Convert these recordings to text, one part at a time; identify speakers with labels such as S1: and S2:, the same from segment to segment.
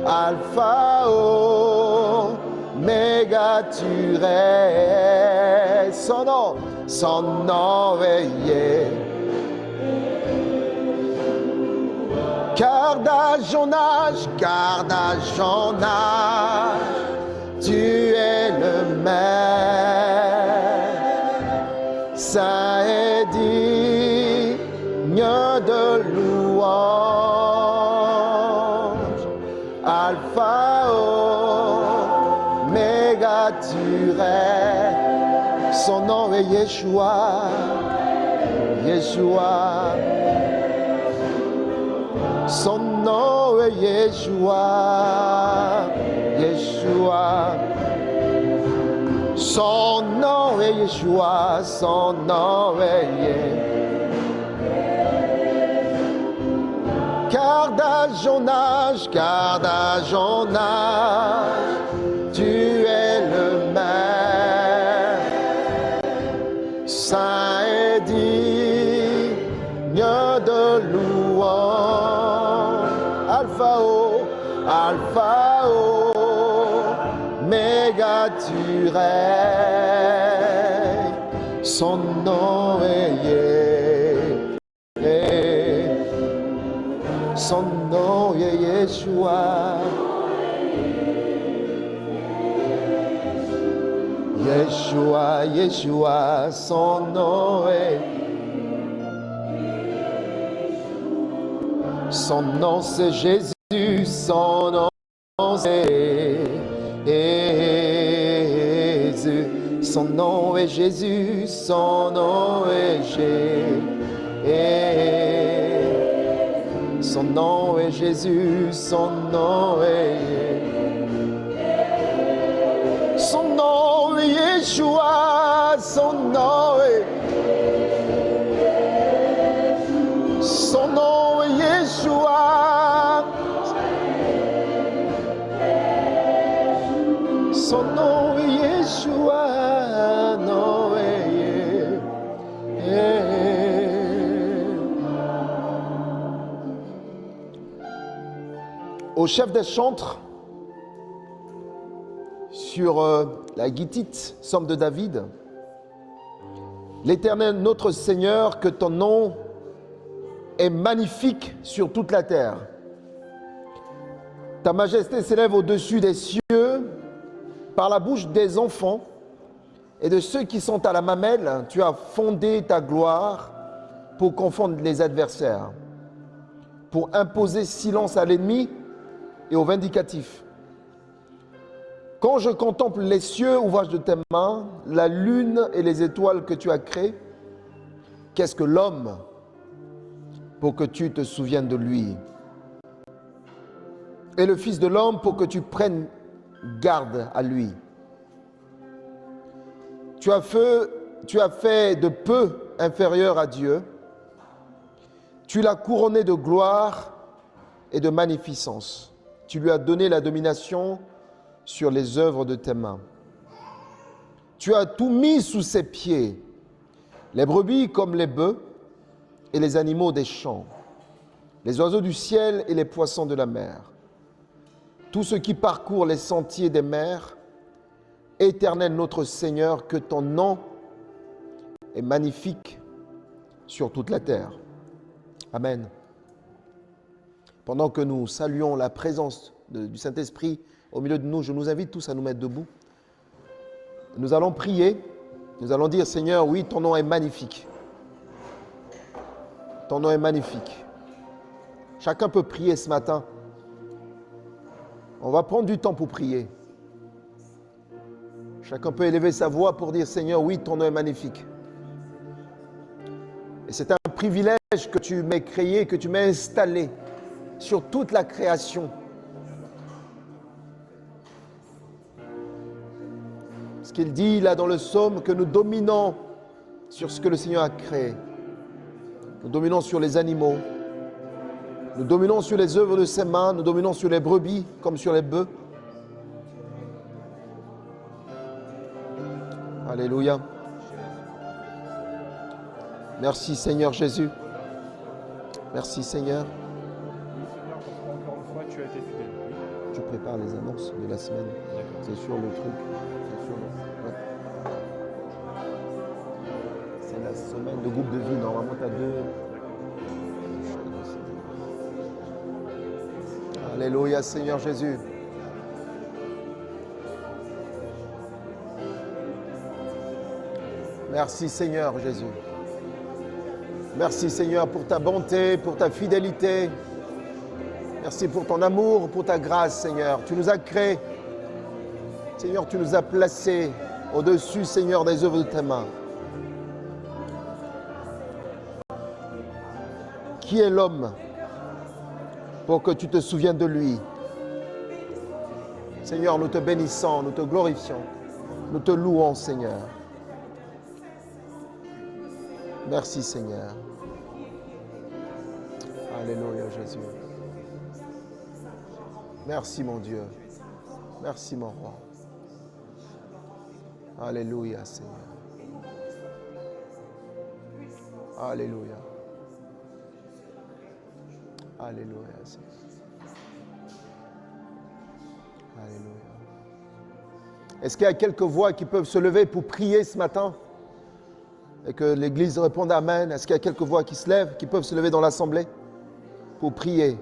S1: Alpha, Oméga, tu es. Son nom est Yé. Car d'âge en âge, tu es le Maître, saint et digne de louange. Alpha, Oméga, tu es. Son nom est Yeshua, Yeshua. Son nom est Yeshua, Yeshua. Son nom est Yeshua, son nom est Yeshua. Car d'âge en âge, tu es le Maître, saint et digne de louange. Alpha, Oméga, tu règnes. Son nom est Yé. Son nom est Yeshua. Yeshua, Yeshua, son nom est. Son nom c'est Jésus, son nom c'est Jésus. Son nom est Jésus, son nom est Jésus. Son nom est Jésus, son nom est. Son nom est Yeshua, son nom est. Son nom est Yeshua. Son nom est Yeshua. Nom est Au chef des chantres, sur la Gittite, Somme de David, l'Éternel notre Seigneur, que ton nom est magnifique sur toute la terre. Ta majesté s'élève au-dessus des cieux, par la bouche des enfants et de ceux qui sont à la mamelle, tu as fondé ta gloire pour confondre les adversaires, pour imposer silence à l'ennemi et aux vindicatifs. Quand je contemple les cieux, ouvrage de tes mains, la lune et les étoiles que tu as créées, qu'est-ce que l'homme pour que tu te souviennes de lui? Et le Fils de l'homme pour que tu prennes garde à lui. Tu as fait de peu inférieur à Dieu. Tu l'as couronné de gloire et de magnificence. Tu lui as donné la domination sur les œuvres de tes mains. Tu as tout mis sous ses pieds, les brebis comme les bœufs et les animaux des champs, les oiseaux du ciel et les poissons de la mer, tout ce qui parcourt les sentiers des mers. Éternel notre Seigneur, que ton nom est magnifique sur toute la terre. Amen. Pendant que nous saluons la présence du Saint-Esprit au milieu de nous, je nous invite tous à nous mettre debout. Nous allons prier, nous allons dire, Seigneur, oui, ton nom est magnifique. Ton nom est magnifique. Chacun peut prier ce matin. On va prendre du temps pour prier. Chacun peut élever sa voix pour dire, Seigneur, oui, ton nom est magnifique. Et c'est un privilège que tu m'aies créé, que tu m'aies installé sur toute la création. Ce qu'il dit là dans le psaume, que nous dominons sur ce que le Seigneur a créé. Nous dominons sur les animaux. Nous dominons sur les œuvres de ses mains. Nous dominons sur les brebis comme sur les bœufs. Alléluia. Merci Seigneur Jésus. Merci Seigneur.
S2: Seigneur, parce qu'encore une fois, tu as été fidèle.
S1: tu prépares les annonces de la semaine. C'est sur le truc. Ouais. C'est la semaine de groupe de vie. Normalement, tu as deux. Alléluia, Seigneur Jésus. Merci, Seigneur Jésus. Merci, Seigneur, pour ta bonté, pour ta fidélité. Merci pour ton amour, pour ta grâce, Seigneur. Tu nous as créés. Seigneur, tu nous as placés au-dessus, Seigneur, des œuvres de tes mains. Qui est l'homme pour que tu te souviennes de lui? Seigneur, nous te bénissons, nous te glorifions, nous te louons, Seigneur. Merci, Seigneur. Alléluia, Jésus. Merci, mon Dieu. Merci, mon roi. Alléluia, Seigneur. Alléluia. Alléluia, Seigneur. Alléluia. Est-ce qu'il y a quelques voix qui peuvent se lever pour prier ce matin? Et que l'Église réponde Amen. Est-ce qu'il y a quelques voix qui se lèvent, qui peuvent se lever dans l'assemblée pour prier?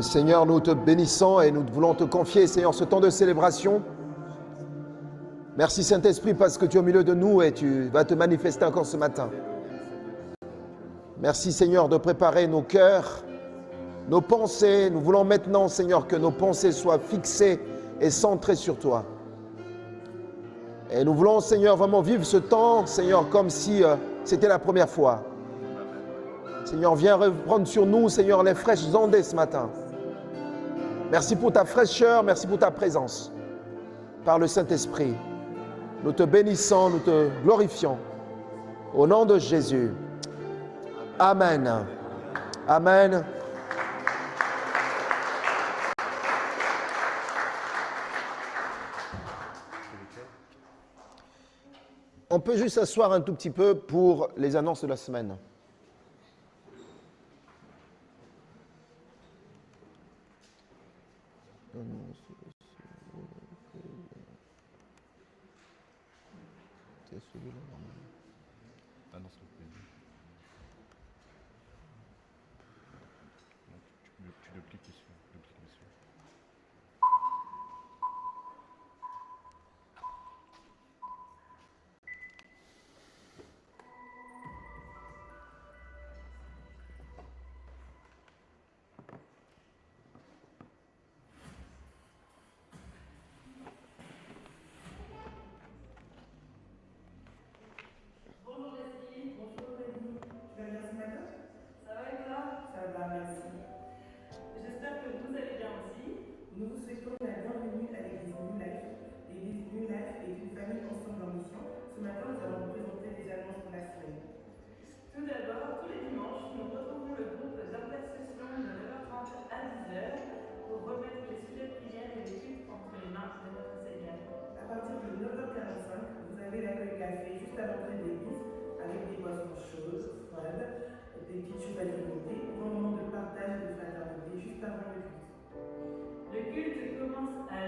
S1: Seigneur, nous te bénissons et nous voulons te confier, Seigneur, ce temps de célébration. Merci Saint-Esprit parce que tu es au milieu de nous et tu vas te manifester encore ce matin. Merci Seigneur de préparer nos cœurs, nos pensées. Nous voulons maintenant, Seigneur, que nos pensées soient fixées et centrées sur toi. Et nous voulons, Seigneur, vraiment vivre ce temps, Seigneur, comme si c'était la première fois. Seigneur, viens reprendre sur nous, Seigneur, les fraîches ondées ce matin. Merci pour ta fraîcheur, merci pour ta présence. Par le Saint-Esprit, nous te bénissons, nous te glorifions. Au nom de Jésus. Amen. Amen. On peut juste s'asseoir un tout petit peu pour les annonces de la semaine. C'est celui-là, normalement.
S2: Annonce le premier. Tu le cliques dessus.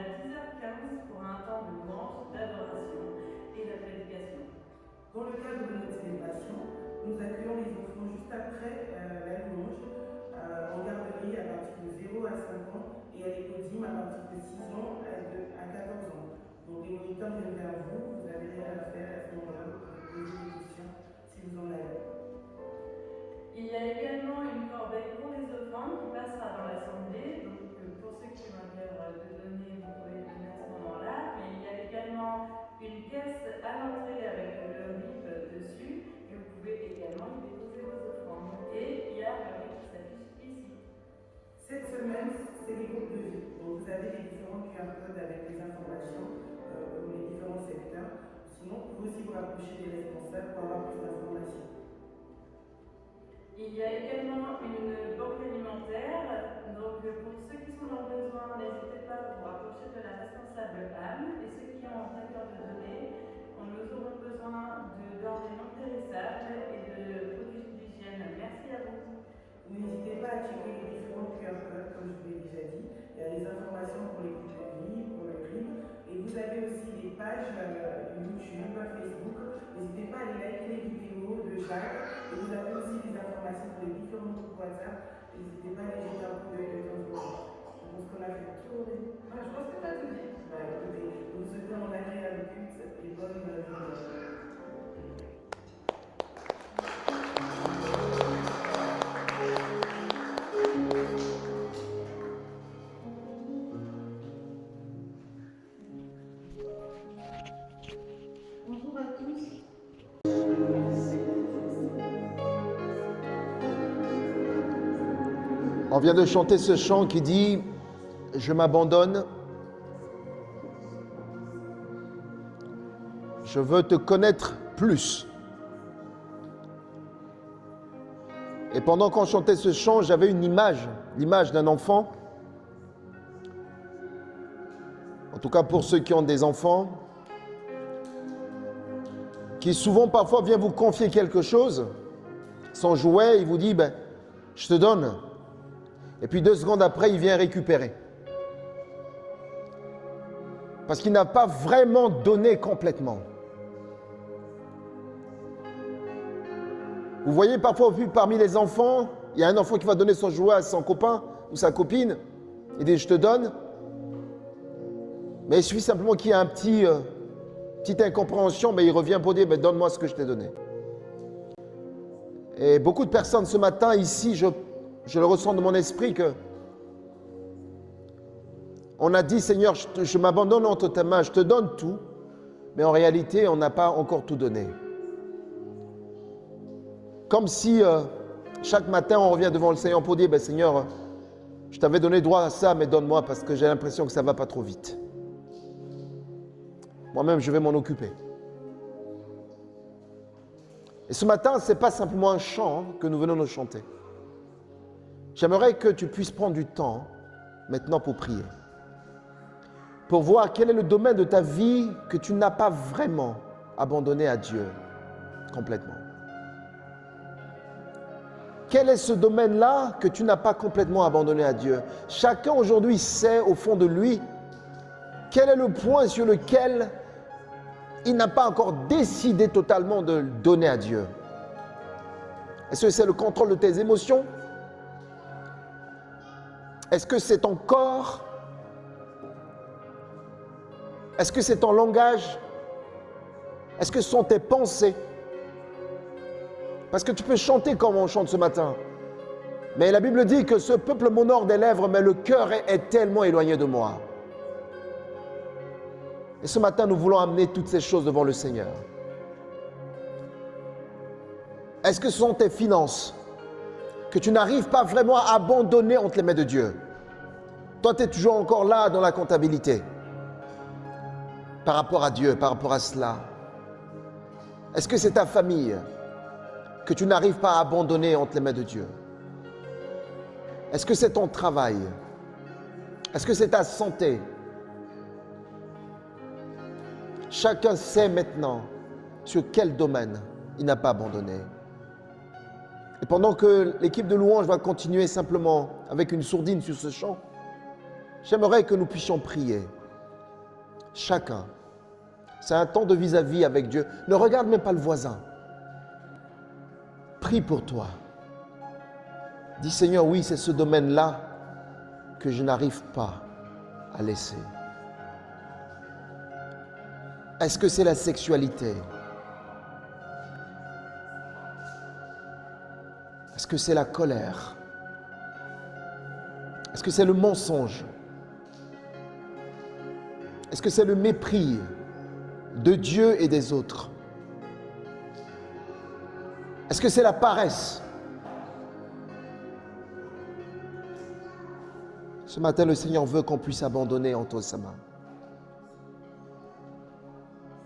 S3: 10h15 pour un temps de louange, d'adoration et de prédication.
S4: Dans le cadre de notre célébration, nous accueillons les enfants juste après la louange en garderie à partir de 0 à 5 ans et à l'école à partir de 6 ans à 14 ans. Donc les moniteurs viennent vers vous, vous avez rien à faire à ce moment-là, vous pouvez poser des questions si vous en avez.
S3: Il y a également une corbeille pour les offrandes qui passera dans l'assemblée. Donc pour ceux qui ont un cœur de donner, vous pouvez le donner à ce moment-là. Mais il y a également une caisse à l'entrée avec le RIB dessus. Et vous pouvez également y déposer vos offrandes. Et il y a le RIB qui s'affiche ici.
S4: Cette semaine, c'est les groupes de vie. Donc vous avez les différents QR codes avec les informations pour les différents secteurs. Sinon, vous pouvez aussi vous rapprocher des responsables pour avoir plus d'informations.
S3: Il y a également une banque alimentaire. Donc pour ceux qui sont dans le besoin, n'hésitez pas à vous rapprocher de la responsable Anne. Et ceux qui ont un cœur de donner, nous aurons besoin de denrées non périssables et de produits d'hygiène. Merci à vous.
S4: N'hésitez pas à checker les différents QR codes, comme je vous l'ai déjà dit. Il y a les informations pour les groupes de vie, pour le crime. Et vous avez aussi les pages YouTube, Facebook. N'hésitez pas à aller liker les vidéos de Jacques. Et vous avez aussi des informations pour les différents groupes WhatsApp. N'hésitez pas à les jeter un coup d'œil de temps en temps. Je pense qu'on a fait le tour.
S3: Je pense que tu as tout dit.
S4: Écoutez, vous souhaitez un agréable culte et bonne journée.
S5: Bonjour à tous.
S1: On vient de chanter ce chant qui dit « Je m'abandonne, je veux te connaître plus ». Et pendant qu'on chantait ce chant, j'avais une image, l'image d'un enfant. En tout cas pour ceux qui ont des enfants, qui souvent parfois vient vous confier quelque chose, son jouet, il vous dit « je te donne ». Et puis 2 secondes après, il vient récupérer. Parce qu'il n'a pas vraiment donné complètement. Vous voyez parfois parmi les enfants, il y a un enfant qui va donner son jouet à son copain ou sa copine. Il dit « je te donne ». Mais il suffit simplement qu'il y ait un petite incompréhension, mais il revient pour dire « donne-moi ce que je t'ai donné ». Et beaucoup de personnes ce matin ici, je le ressens de mon esprit que on a dit « Seigneur, je m'abandonne entre tes mains, je te donne tout », mais en réalité, on n'a pas encore tout donné. Comme si chaque matin, on revient devant le Seigneur pour dire « Seigneur, je t'avais donné droit à ça, mais donne-moi parce que j'ai l'impression que ça ne va pas trop vite. Moi-même, je vais m'en occuper. » Et ce matin, ce n'est pas simplement un chant que nous venons de chanter. J'aimerais que tu puisses prendre du temps maintenant pour prier. Pour voir quel est le domaine de ta vie que tu n'as pas vraiment abandonné à Dieu complètement. Quel est ce domaine-là que tu n'as pas complètement abandonné à Dieu? Chacun aujourd'hui sait au fond de lui quel est le point sur lequel il n'a pas encore décidé totalement de le donner à Dieu. Est-ce que c'est le contrôle de tes émotions? Est-ce que c'est ton corps? Est-ce que c'est ton langage? Est-ce que ce sont tes pensées? Parce que tu peux chanter comme on chante ce matin. Mais la Bible dit que ce peuple m'honore des lèvres, mais le cœur est tellement éloigné de moi. Et ce matin, nous voulons amener toutes ces choses devant le Seigneur. Est-ce que ce sont tes finances que tu n'arrives pas vraiment à abandonner entre les mains de Dieu? Toi, tu es toujours encore là dans la comptabilité. Par rapport à Dieu, par rapport à cela. Est-ce que c'est ta famille que tu n'arrives pas à abandonner entre les mains de Dieu? Est-ce que c'est ton travail? Est-ce que c'est ta santé? Chacun sait maintenant sur quel domaine il n'a pas abandonné. Et pendant que l'équipe de louange va continuer simplement avec une sourdine sur ce chant, j'aimerais que nous puissions prier Chacun. C'est un temps de vis-à-vis avec Dieu. Ne regarde même pas le voisin. Prie pour toi. Dis Seigneur, oui, c'est ce domaine-là que je n'arrive pas à laisser. Est-ce que c'est la sexualité? Est-ce que c'est la colère? Est-ce que c'est le mensonge? Est-ce que c'est le mépris de Dieu et des autres? Est-ce que c'est la paresse? Ce matin, le Seigneur veut qu'on puisse abandonner entre ses mains.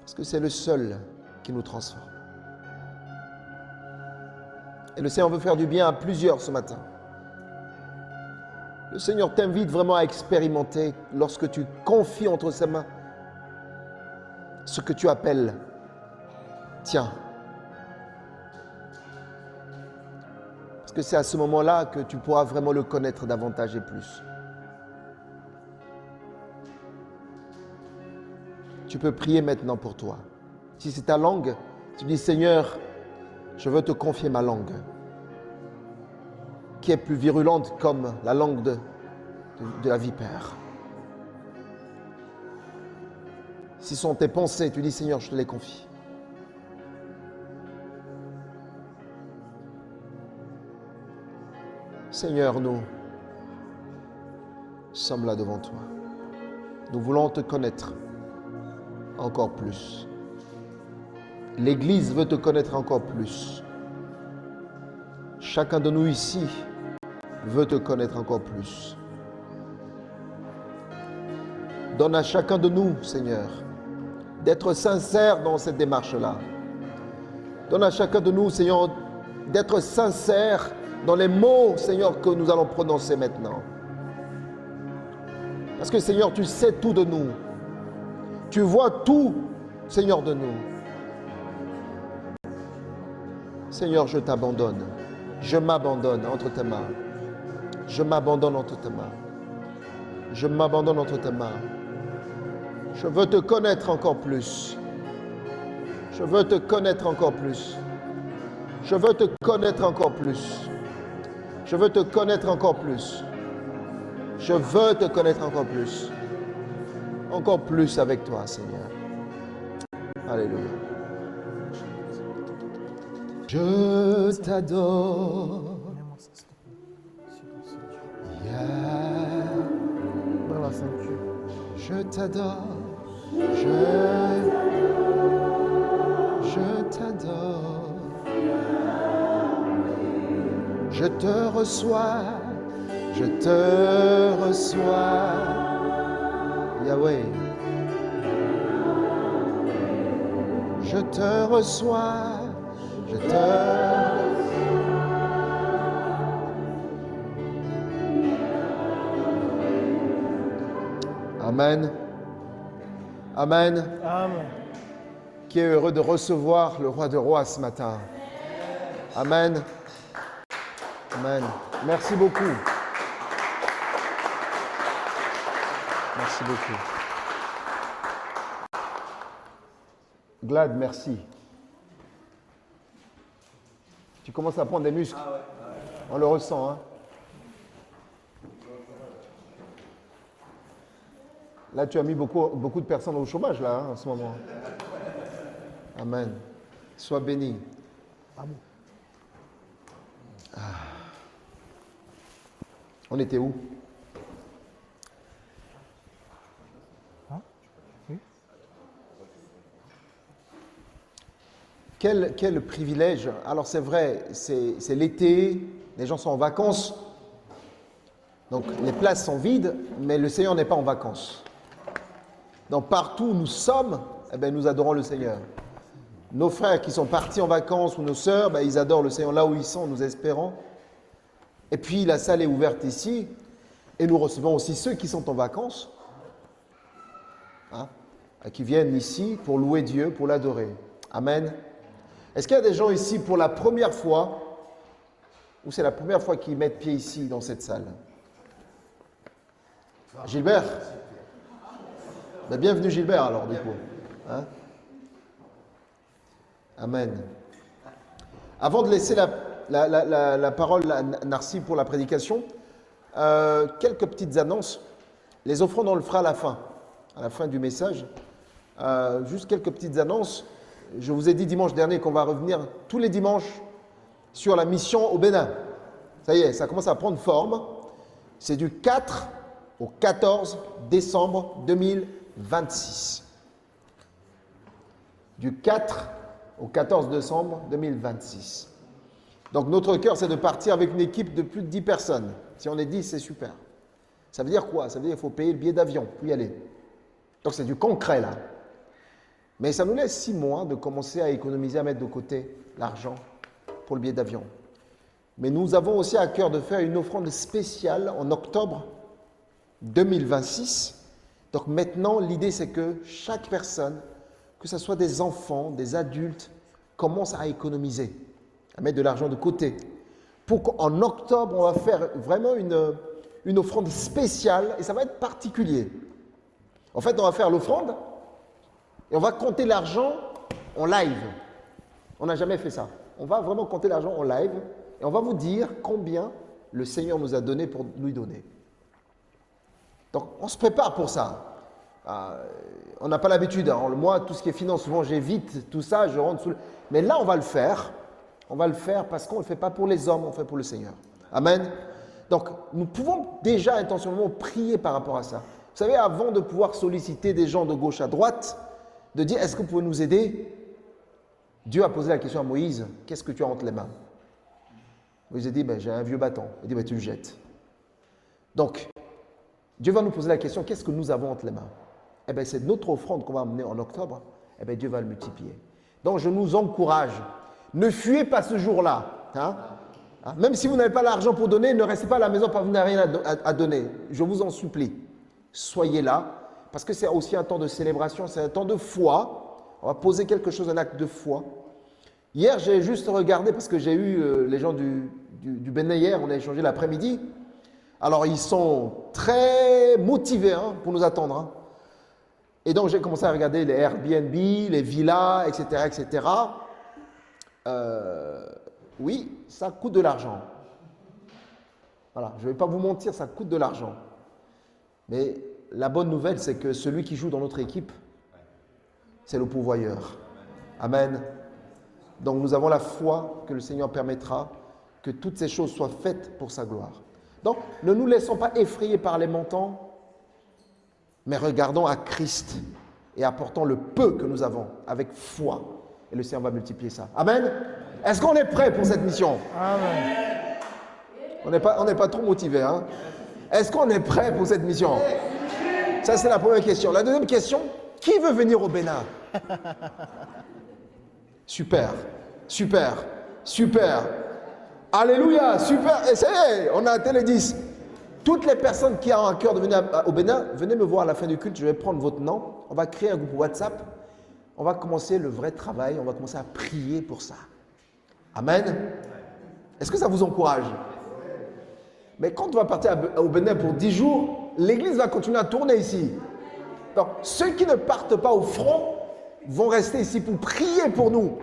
S1: Parce que c'est le seul qui nous transforme. Et le Seigneur veut faire du bien à plusieurs ce matin. Le Seigneur t'invite vraiment à expérimenter lorsque tu confies entre ses mains ce que tu appelles tiens. Parce que c'est à ce moment-là que tu pourras vraiment le connaître davantage et plus. Tu peux prier maintenant pour toi. Si c'est ta langue, tu dis Seigneur, je veux te confier ma langue, qui est plus virulente comme la langue de la vipère. Si ce sont tes pensées, tu dis Seigneur, je te les confie. Seigneur, nous sommes là devant toi. Nous voulons te connaître encore plus. L'Église veut te connaître encore plus. Chacun de nous ici veut te connaître encore plus. Donne à chacun de nous, Seigneur, d'être sincère dans cette démarche-là. Donne à chacun de nous, Seigneur, d'être sincère dans les mots, Seigneur, que nous allons prononcer maintenant. Parce que, Seigneur, tu sais tout de nous. Tu vois tout, Seigneur, de nous. Seigneur, je t'abandonne. Je m'abandonne entre tes mains. Je m'abandonne entre tes mains. Je m'abandonne entre tes mains. Je veux te connaître encore plus. Je veux te connaître encore plus. Je veux te connaître encore plus. Je veux te connaître encore plus. Je veux te connaître encore plus. Encore plus avec toi, Seigneur. Alléluia. Je t'adore.
S5: Dans la ceinture.
S1: Je t'adore. Je t'adore. Je te reçois. Je te reçois. Yahweh. Je te reçois. Je te... Amen. Amen.
S5: Amen.
S1: Qui est heureux de recevoir le roi de rois ce matin. Amen. Amen. Merci beaucoup. Merci beaucoup. Glad, merci. Tu commences à prendre des muscles. On le ressent, hein. Là, tu as mis beaucoup de personnes au chômage, là, hein, en ce moment. Amen. Sois béni.
S5: Amen.
S1: Ah. On était où?
S5: Oui.
S1: Quel privilège. Alors c'est vrai, c'est l'été, les gens sont en vacances. Donc les places sont vides, mais le Seigneur n'est pas en vacances. Donc partout où nous sommes, eh bien, nous adorons le Seigneur. Nos frères qui sont partis en vacances ou nos sœurs, ben, ils adorent le Seigneur là où ils sont, nous espérons. Et puis la salle est ouverte ici et nous recevons aussi ceux qui sont en vacances, hein, qui viennent ici pour louer Dieu, pour l'adorer. Amen. Est-ce qu'il y a des gens ici pour la première fois ou c'est la première fois qu'ils mettent pied ici dans cette salle? Gilbert? Ben, bienvenue Gilbert alors du coup. Hein? Amen. Avant de laisser la parole à Narcy pour la prédication, quelques petites annonces. Les offrandes, on le fera à la fin du message. Juste quelques petites annonces. Je vous ai dit dimanche dernier qu'on va revenir tous les dimanches sur la mission au Bénin. Ça y est, ça commence à prendre forme. C'est du 4 au 14 décembre 2026. Du 4 au 14 décembre 2026. Donc notre cœur, c'est de partir avec une équipe de plus de 10 personnes. Si on est 10, c'est super. Ça veut dire quoi? Ça veut dire qu'il faut payer le billet d'avion pour y aller. Donc c'est du concret là. Mais ça nous laisse 6 mois de commencer à économiser, à mettre de côté l'argent pour le billet d'avion. Mais nous avons aussi à cœur de faire une offrande spéciale en octobre 2026. Donc maintenant, l'idée c'est que chaque personne, que ce soit des enfants, des adultes, commence à économiser, à mettre de l'argent de côté. Pour qu'en octobre, on va faire vraiment une offrande spéciale et ça va être particulier. En fait, on va faire l'offrande et on va compter l'argent en live. On n'a jamais fait ça. On va vraiment compter l'argent en live et on va vous dire combien le Seigneur nous a donné pour lui donner. Donc, on se prépare pour ça. On n'a pas l'habitude. Hein. Moi, tout ce qui est finance, souvent j'évite tout ça, je rentre sous le... Mais là, on va le faire. On va le faire parce qu'on ne le fait pas pour les hommes, on le fait pour le Seigneur. Amen. Donc, nous pouvons déjà intentionnellement prier par rapport à ça. Vous savez, avant de pouvoir solliciter des gens de gauche à droite, de dire, est-ce que vous pouvez nous aider? Dieu a posé la question à Moïse, qu'est-ce que tu as entre les mains? Moïse a dit, j'ai un vieux bâton. Il dit, tu le jettes. Donc, Dieu va nous poser la question, qu'est-ce que nous avons entre les mains? Eh bien, c'est notre offrande qu'on va amener en octobre. Eh bien, Dieu va le multiplier. Donc, je nous encourage. Ne fuyez pas ce jour-là. Hein? Même si vous n'avez pas l'argent pour donner, ne restez pas à la maison parce que vous n'avez rien à donner. Je vous en supplie. Soyez là, parce que c'est aussi un temps de célébration, c'est un temps de foi. On va poser quelque chose, un acte de foi. Hier, j'ai juste regardé, parce que j'ai eu les gens du Bénin hier, on a échangé l'après-midi. Alors, ils sont très motivés pour nous attendre. Hein. Et donc, j'ai commencé à regarder les Airbnb, les villas, etc., etc. Oui, ça coûte de l'argent. Voilà, je ne vais pas vous mentir, ça coûte de l'argent. Mais la bonne nouvelle, c'est que celui qui joue dans notre équipe, c'est le pourvoyeur. Amen. Donc nous avons la foi que le Seigneur permettra que toutes ces choses soient faites pour sa gloire. Donc ne nous laissons pas effrayer par les montants, mais regardons à Christ et apportons le peu que nous avons avec foi. Et le Seigneur va multiplier ça. Amen. Est-ce qu'on est prêt pour cette mission?
S5: Amen.
S1: On n'est pas trop motivé. Hein? Est-ce qu'on est prêt pour cette mission? Ça, c'est la première question. La deuxième question, qui veut venir au Bénin? Super, super, super. Alléluia, super. Et ça y est, on a atteint les 10. Toutes les personnes qui ont un cœur de venir au Bénin, venez me voir à la fin du culte, je vais prendre votre nom. On va créer un groupe WhatsApp. On va commencer le vrai travail, on va commencer à prier pour ça. Amen. Est-ce que ça vous encourage? Mais quand on va partir au Bénin pour 10 jours, l'église va continuer à tourner ici. Donc, ceux qui ne partent pas au front vont rester ici pour prier pour nous,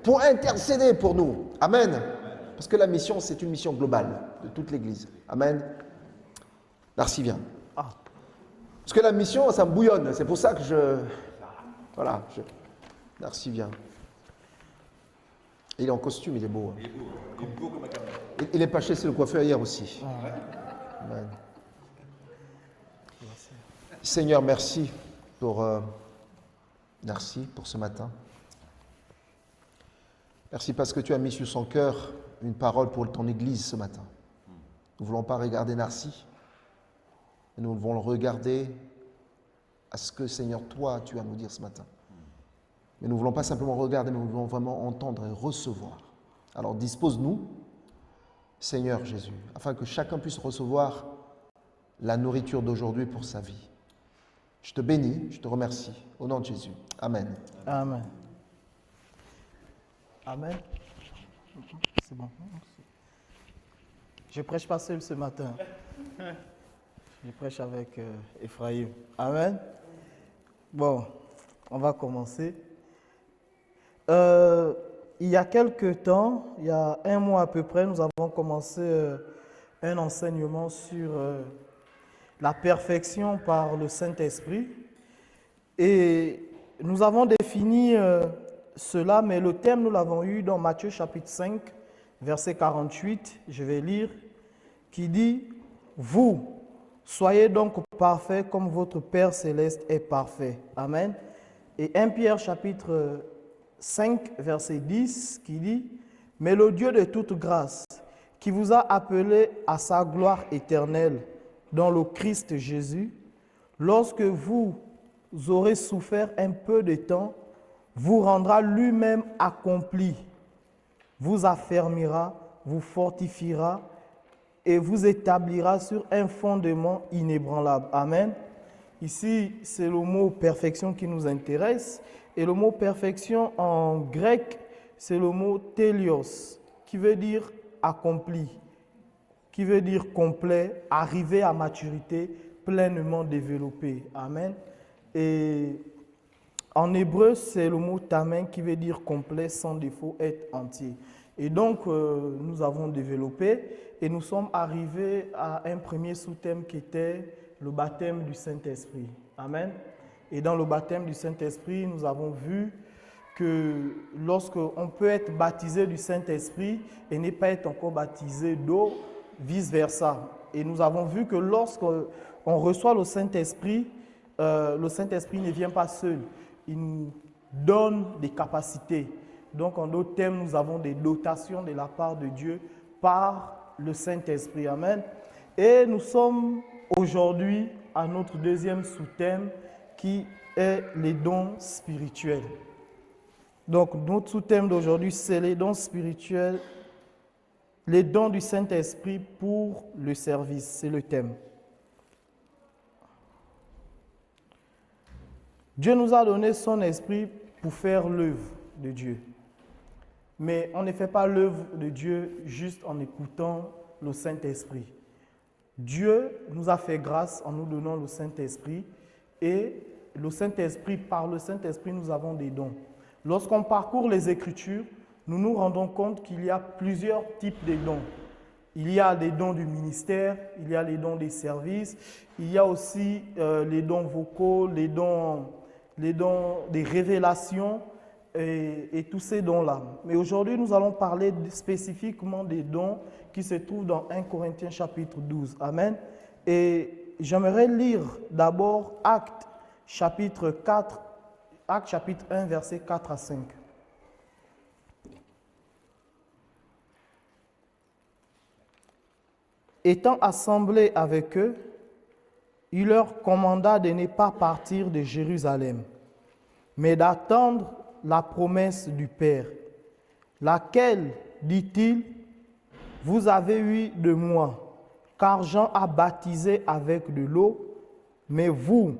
S1: pour intercéder pour nous. Amen. Parce que la mission, c'est une mission globale de toute l'église. Amen. Narcy vient. Parce que la mission, ça me bouillonne. C'est pour ça que Voilà. Narcy vient. Il est en costume, il est beau. Hein. Il est pas chez le coiffeur hier aussi. Amen. Seigneur, merci pour Narcy, pour ce matin. Merci parce que tu as mis sur son cœur une parole pour ton Église ce matin. Nous ne voulons pas regarder Narcy, mais nous voulons le regarder à ce que, Seigneur, toi, tu as à nous dire ce matin. Mais nous ne voulons pas simplement regarder, mais nous voulons vraiment entendre et recevoir. Alors dispose-nous, Seigneur Jésus, afin que chacun puisse recevoir la nourriture d'aujourd'hui pour sa vie. Je te bénis, je te remercie. Au nom de Jésus. Amen.
S5: Amen. Amen. C'est bon. Je prêche pas seul ce matin. Je prêche avec Ephraim. Amen. Bon, on va commencer. Il y a quelque temps, il y a un mois à peu près, nous avons commencé un enseignement sur la perfection par le Saint-Esprit. Et nous avons défini cela, mais le thème, nous l'avons eu dans Matthieu chapitre 5, verset 48, je vais lire, qui dit « Vous, soyez donc parfaits comme votre Père céleste est parfait. » Amen. Et 1 Pierre chapitre 5, verset 10, qui dit « Mais le Dieu de toute grâce, qui vous a appelé à sa gloire éternelle dans le Christ Jésus, lorsque vous aurez souffert un peu de temps, vous rendra lui-même accompli, vous affermira, vous fortifiera et vous établira sur un fondement inébranlable. » Amen. Ici, c'est le mot perfection qui nous intéresse. Et le mot perfection en grec, c'est le mot télios, qui veut dire accompli, qui veut dire complet, arrivé à maturité, pleinement développé. Amen. Et en hébreu, c'est le mot tamen qui veut dire complet, sans défaut, être entier. Et donc, nous avons développé et nous sommes arrivés à un premier sous-thème qui était le baptême du Saint-Esprit. Amen. Et dans le baptême du Saint-Esprit, nous avons vu que lorsqu'on peut être baptisé du Saint-Esprit et ne pas être encore baptisé d'eau, vice-versa. Et nous avons vu que lorsqu'on reçoit le Saint-Esprit ne vient pas seul. Il nous donne des capacités. Donc, en d'autres termes, nous avons des dotations de la part de Dieu par le Saint-Esprit. Amen. Et nous sommes aujourd'hui à notre deuxième sous-thème qui est les dons spirituels. Donc, notre sous-thème d'aujourd'hui, c'est les dons spirituels, les dons du Saint-Esprit pour le service. C'est le thème. Dieu nous a donné son esprit pour faire l'œuvre de Dieu. Mais on ne fait pas l'œuvre de Dieu juste en écoutant le Saint-Esprit. Dieu nous a fait grâce en nous donnant le Saint-Esprit et le Saint-Esprit, par le Saint-Esprit, nous avons des dons. Lorsqu'on parcourt les Écritures, nous nous rendons compte qu'il y a plusieurs types de dons. Il y a les dons du ministère, il y a les dons des services, il y a aussi les dons vocaux, les dons des révélations et tous ces dons-là. Mais aujourd'hui, nous allons parler spécifiquement des dons qui se trouvent dans 1 Corinthiens chapitre 12. Amen. Et j'aimerais lire d'abord Actes chapitre 4, Actes chapitre 1, versets 4 à 5. Étant assemblés avec eux, il leur commanda de ne pas partir de Jérusalem, mais d'attendre la promesse du Père, laquelle, dit-il, vous avez eu de moi, car Jean a baptisé avec de l'eau, mais vous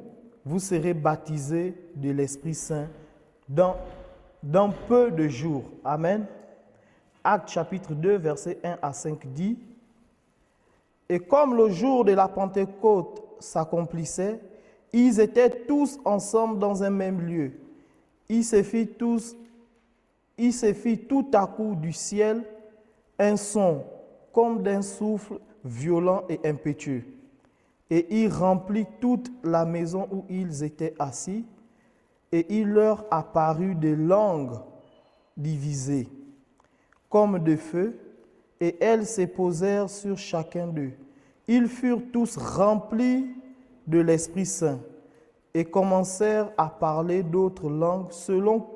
S5: serez baptisés de l'Esprit Saint dans peu de jours. Amen. Actes chapitre 2, versets 1 à 5 dit, « Et comme le jour de la Pentecôte s'accomplissait, ils étaient tous ensemble dans un même lieu. Il se fit tout à coup du ciel un son comme d'un souffle violent et impétueux. Et il remplit toute la maison où ils étaient assis, et il leur apparut des langues divisées, comme de feu, et elles se posèrent sur chacun d'eux. Ils furent tous remplis de l'Esprit Saint et commencèrent à parler d'autres langues selon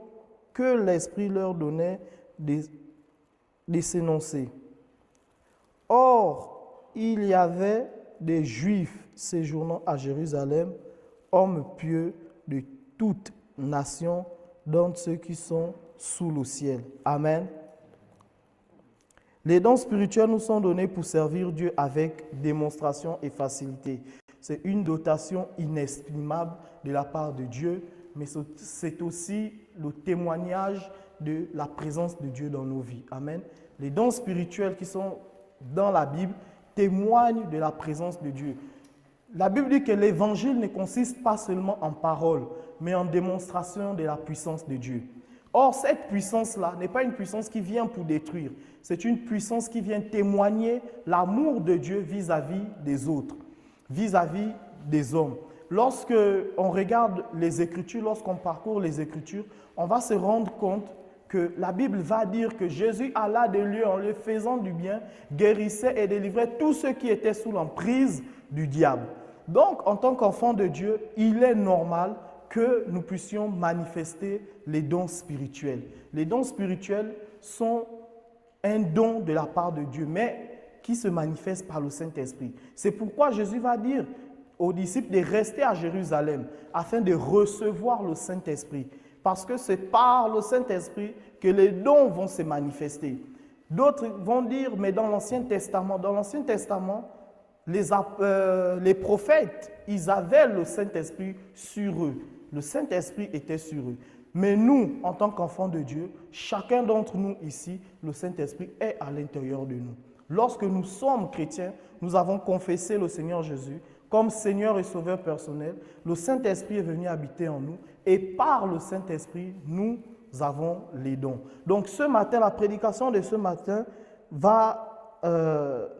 S5: que l'Esprit leur donnait de s'énoncer. Or, il y avait des Juifs séjournant à Jérusalem, hommes pieux de toute nation, dont ceux qui sont sous le ciel. Amen. Les dons spirituels nous sont donnés pour servir Dieu avec démonstration et facilité. C'est une dotation inestimable de la part de Dieu, mais c'est aussi le témoignage de la présence de Dieu dans nos vies. Amen. Les dons spirituels qui sont dans la Bible témoignent de la présence de Dieu. La Bible dit que l'évangile ne consiste pas seulement en paroles, mais en démonstration de la puissance de Dieu. Or, cette puissance-là n'est pas une puissance qui vient pour détruire, c'est une puissance qui vient témoigner l'amour de Dieu vis-à-vis des autres, vis-à-vis des hommes. Lorsque on regarde les Écritures, lorsqu'on parcourt les Écritures, on va se rendre compte que la Bible va dire que Jésus alla de lieu en lieu faisant du bien, guérissait et délivrait tous ceux qui étaient sous l'emprise du diable. Donc, en tant qu'enfant de Dieu, il est normal que nous puissions manifester les dons spirituels. Les dons spirituels sont un don de la part de Dieu, mais qui se manifeste par le Saint-Esprit. C'est pourquoi Jésus va dire aux disciples de rester à Jérusalem afin de recevoir le Saint-Esprit. Parce que c'est par le Saint-Esprit que les dons vont se manifester. D'autres vont dire, mais dans l'Ancien Testament, les prophètes, ils avaient le Saint-Esprit sur eux. Le Saint-Esprit était sur eux. Mais nous, en tant qu'enfants de Dieu, chacun d'entre nous ici, le Saint-Esprit est à l'intérieur de nous. Lorsque nous sommes chrétiens, nous avons confessé le Seigneur Jésus comme Seigneur et Sauveur personnel. Le Saint-Esprit est venu habiter en nous et par le Saint-Esprit, nous avons les dons. Donc ce matin, la prédication de ce matin va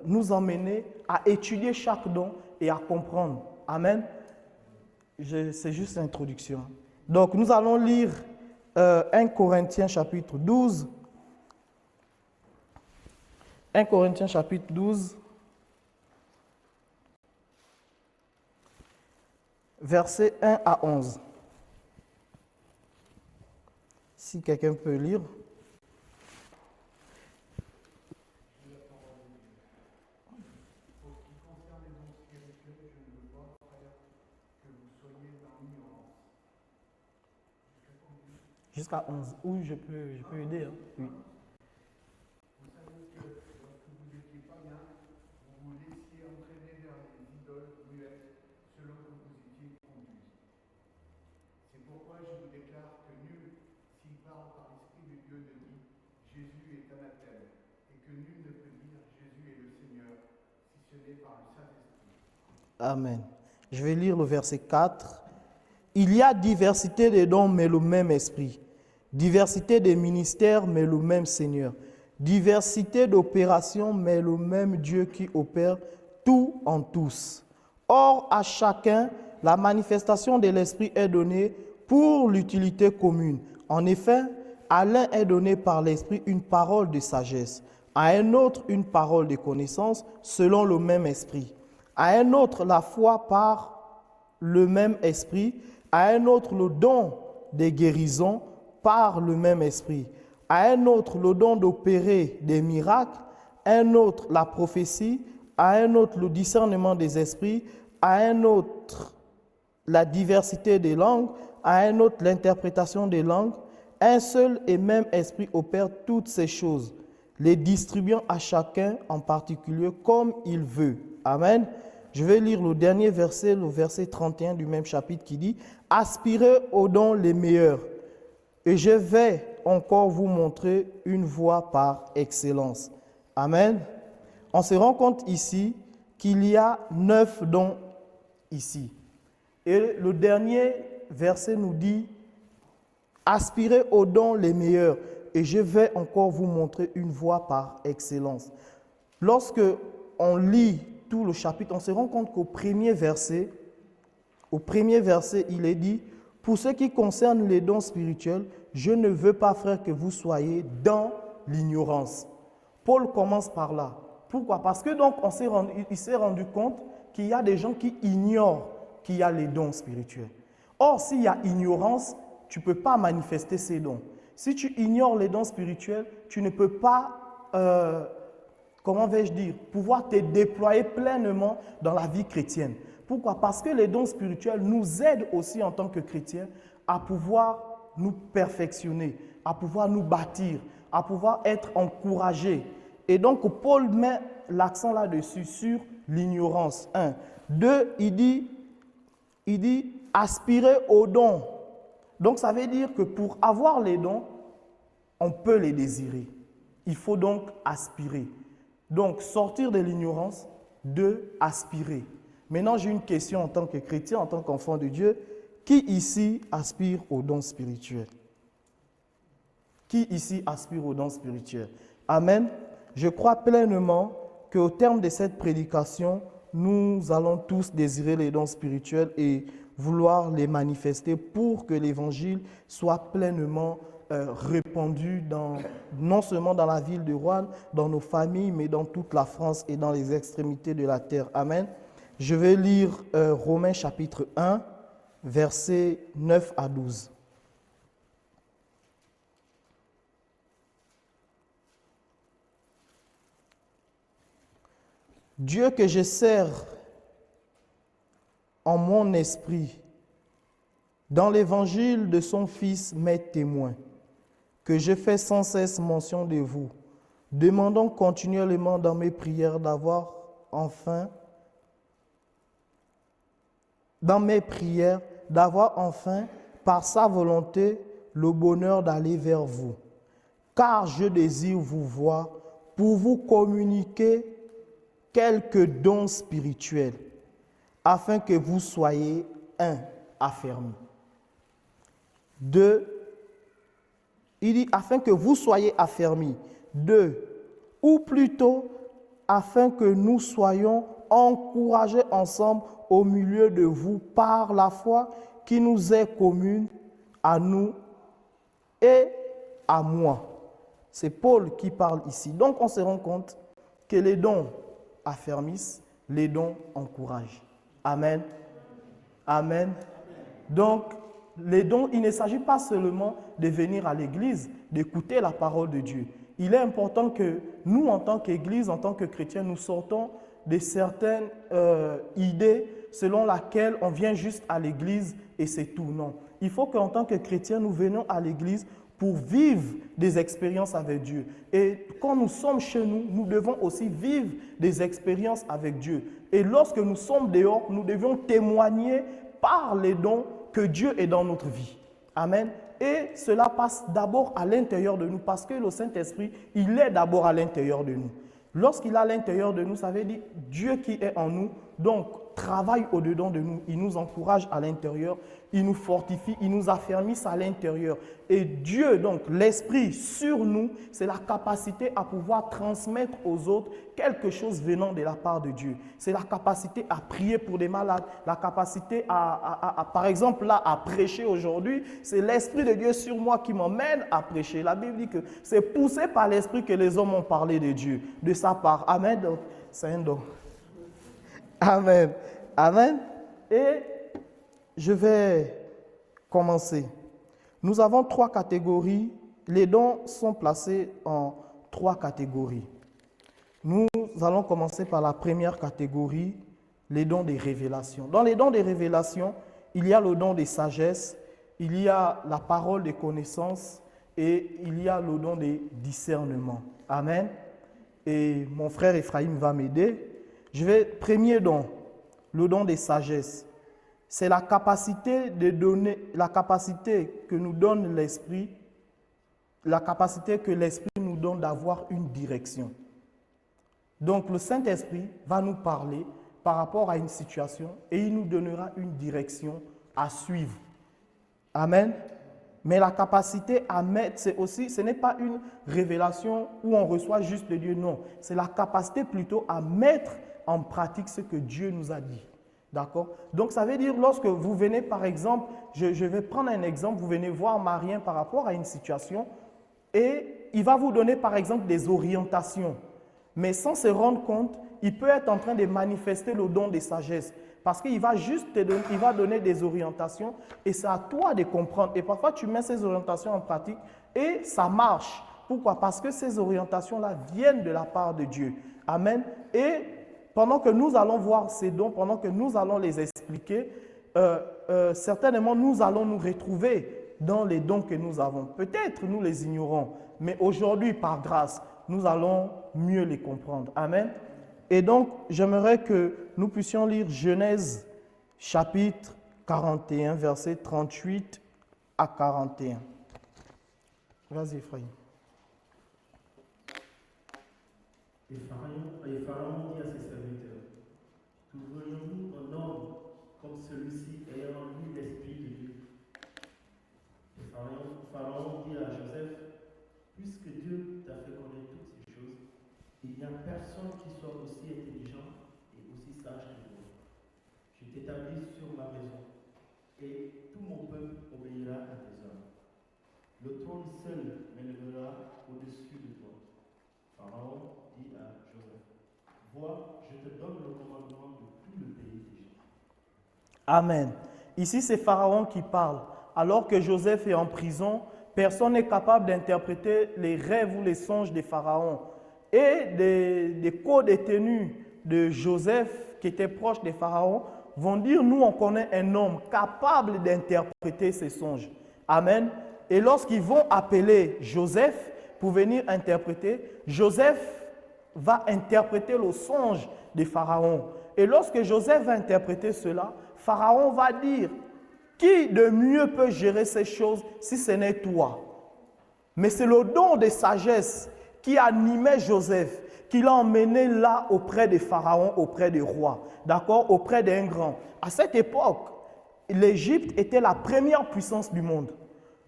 S5: nous emmener à étudier chaque don et à comprendre. Amen. C'est juste l'introduction. Donc nous allons lire 1 Corinthiens chapitre 12. 1 Corinthiens chapitre 12. Versets 1 à 11. Si quelqu'un peut lire. Jusqu'à 11. Ou je peux aider. Hein? Oui.
S6: Vous savez que lorsque vous étiez païen, vous vous laissiez entraîner vers les idoles muettes selon que vous étiez conduits. C'est pourquoi je vous déclare que nul, s'il parle par l'Esprit de Dieu, ne dit Jésus est anathème, et que nul ne peut dire Jésus est le Seigneur, si ce n'est par le Saint-Esprit.
S5: Amen. Je vais lire le verset 4. Il y a diversité de dons, mais le même esprit. Diversité des ministères, mais le même Seigneur. Diversité d'opérations, mais le même Dieu qui opère tout en tous. Or, à chacun, la manifestation de l'Esprit est donnée pour l'utilité commune. En effet, à l'un est donné par l'Esprit une parole de sagesse, à un autre une parole de connaissance selon le même Esprit, à un autre la foi par le même Esprit, à un autre le don des guérisons par le même Esprit, à un autre le don d'opérer des miracles, à un autre la prophétie, à un autre le discernement des esprits, à un autre la diversité des langues, à un autre l'interprétation des langues. Un seul et même Esprit opère toutes ces choses, les distribuant à chacun en particulier comme il veut. Amen. Je vais lire le dernier verset, le verset 31 du même chapitre qui dit « Aspirez aux dons les meilleurs, et je vais encore vous montrer une voie par excellence. » Amen. On se rend compte ici qu'il y a 9 dons ici. Et le dernier verset nous dit « Aspirez aux dons les meilleurs, et je vais encore vous montrer une voie par excellence. » Lorsque on lit tout le chapitre, on se rend compte qu'au premier verset, il est dit « Pour ce qui concerne les dons spirituels, je ne veux pas, frère, que vous soyez dans l'ignorance. » Paul commence par là. Pourquoi? Parce que donc il s'est rendu compte qu'il y a des gens qui ignorent qu'il y a les dons spirituels. Or, s'il y a ignorance, tu ne peux pas manifester ces dons. Si tu ignores les dons spirituels, tu ne peux pas, pouvoir te déployer pleinement dans la vie chrétienne. Pourquoi? Parce que les dons spirituels nous aident aussi en tant que chrétiens à pouvoir nous perfectionner, à pouvoir nous bâtir, à pouvoir être encouragés. Et donc, Paul met l'accent là-dessus, sur l'ignorance. 1. 2, il dit aspirer aux dons. Donc, ça veut dire que pour avoir les dons, on peut les désirer. Il faut donc aspirer. Donc, sortir de l'ignorance, 2, aspirer. Maintenant, j'ai une question en tant que chrétien, en tant qu'enfant de Dieu. Qui ici aspire aux dons spirituels? Qui ici aspire aux dons spirituels? Amen. Je crois pleinement qu'au terme de cette prédication, nous allons tous désirer les dons spirituels et vouloir les manifester pour que l'évangile soit pleinement répandu non seulement dans la ville de Roanne, dans nos familles, mais dans toute la France et dans les extrémités de la terre. Amen. Je vais lire Romains chapitre 1, versets 9 à 12. Dieu que je sers en mon esprit, dans l'évangile de son Fils, m'est témoin, que je fais sans cesse mention de vous, demandant continuellement dans mes prières d'avoir enfin, par sa volonté, le bonheur d'aller vers vous. Car je désire vous voir pour vous communiquer quelques dons spirituels, afin que vous soyez, affermis. 2, il dit, afin que vous soyez affermis. 2, ou plutôt, afin que nous soyons encouragés ensemble au milieu de vous par la foi qui nous est commune à nous et à moi. C'est Paul qui parle ici. Donc on se rend compte que les dons affermissent, les dons encouragent. Amen. Amen. Donc, les dons, il ne s'agit pas seulement de venir à l'église, d'écouter la parole de Dieu. Il est important que nous, en tant qu'église, en tant que chrétiens, nous sortons de certaines idées selon lesquelles on vient juste à l'église et c'est tout. Non. Il faut qu'en tant que chrétiens, nous venions à l'église pour vivre des expériences avec Dieu. Et quand nous sommes chez nous, nous devons aussi vivre des expériences avec Dieu. Et lorsque nous sommes dehors, nous devons témoigner par les dons que Dieu est dans notre vie. Amen. Et cela passe d'abord à l'intérieur de nous parce que le Saint-Esprit, il est d'abord à l'intérieur de nous. Lorsqu'il est à l'intérieur de nous, ça veut dire Dieu qui est en nous, donc travaille au-dedans de nous. Il nous encourage à l'intérieur, il nous fortifie, il nous affermisse à l'intérieur. Et Dieu, donc l'Esprit sur nous, c'est la capacité à pouvoir transmettre aux autres quelque chose venant de la part de Dieu. C'est la capacité à prier pour des malades, la capacité par exemple, là, à prêcher aujourd'hui. C'est l'Esprit de Dieu sur moi qui m'emmène à prêcher. La Bible dit que c'est poussé par l'Esprit que les hommes ont parlé de Dieu, de sa part. Amen. Donc, c'est un don. Amen. Amen. Et je vais commencer. Nous avons 3 catégories. Les dons sont placés en 3 catégories. Nous allons commencer par la première catégorie, les dons des révélations. Dans les dons des révélations, il y a le don des sagesse, il y a la parole des connaissances et il y a le don des discernements. Amen. Et mon frère Ephraim va m'aider. Premier don, le don des sagesses. C'est la capacité de donner, la capacité que nous donne l'Esprit, la capacité que l'Esprit nous donne d'avoir une direction. Donc le Saint-Esprit va nous parler par rapport à une situation et il nous donnera une direction à suivre. Amen. Mais la capacité à mettre, ce n'est pas une révélation où on reçoit juste de Dieu, non. C'est la capacité plutôt à mettre en pratique ce que Dieu nous a dit. D'accord? Donc, ça veut dire, lorsque vous venez, par exemple, je vais prendre un exemple, vous venez voir Marien par rapport à une situation et il va vous donner, par exemple, des orientations. Mais sans se rendre compte, il peut être en train de manifester le don de sagesse. Parce qu'il va juste il va donner des orientations et c'est à toi de comprendre. Et parfois, tu mets ces orientations en pratique et ça marche. Pourquoi? Parce que ces orientations-là viennent de la part de Dieu. Amen. Et pendant que nous allons voir ces dons, pendant que nous allons les expliquer, certainement nous allons nous retrouver dans les dons que nous avons. Peut-être nous les ignorons, mais aujourd'hui, par grâce, nous allons mieux les comprendre. Amen. Et donc, j'aimerais que nous puissions lire Genèse chapitre 41, versets 38 à 41. Vas-y, Ephraim.
S7: Et Pharaon dit à ses serviteurs, trouverions-nous en et tout mon peuple obéira à tes ordres. Le trône seul m'élèvera au-dessus de toi. Pharaon dit à Joseph, vois, je te donne le commandement de tout le pays d'Égypte.
S5: Amen. Ici, c'est Pharaon qui parle. Alors que Joseph est en prison, personne n'est capable d'interpréter les rêves ou les songes de Pharaon. Et des co-détenus de Joseph, qui étaient proches de Pharaon, vont dire, nous, on connaît un homme capable d'interpréter ces songes. Amen. Et lorsqu'ils vont appeler Joseph pour venir interpréter, Joseph va interpréter le songe de Pharaon. Et lorsque Joseph va interpréter cela, Pharaon va dire, qui de mieux peut gérer ces choses si ce n'est toi? Mais c'est le don de sagesse qui animait Joseph, qui l'a emmené là auprès de Pharaon, auprès des rois, d'accord, auprès d'un grand. À cette époque, l'Égypte était la première puissance du monde.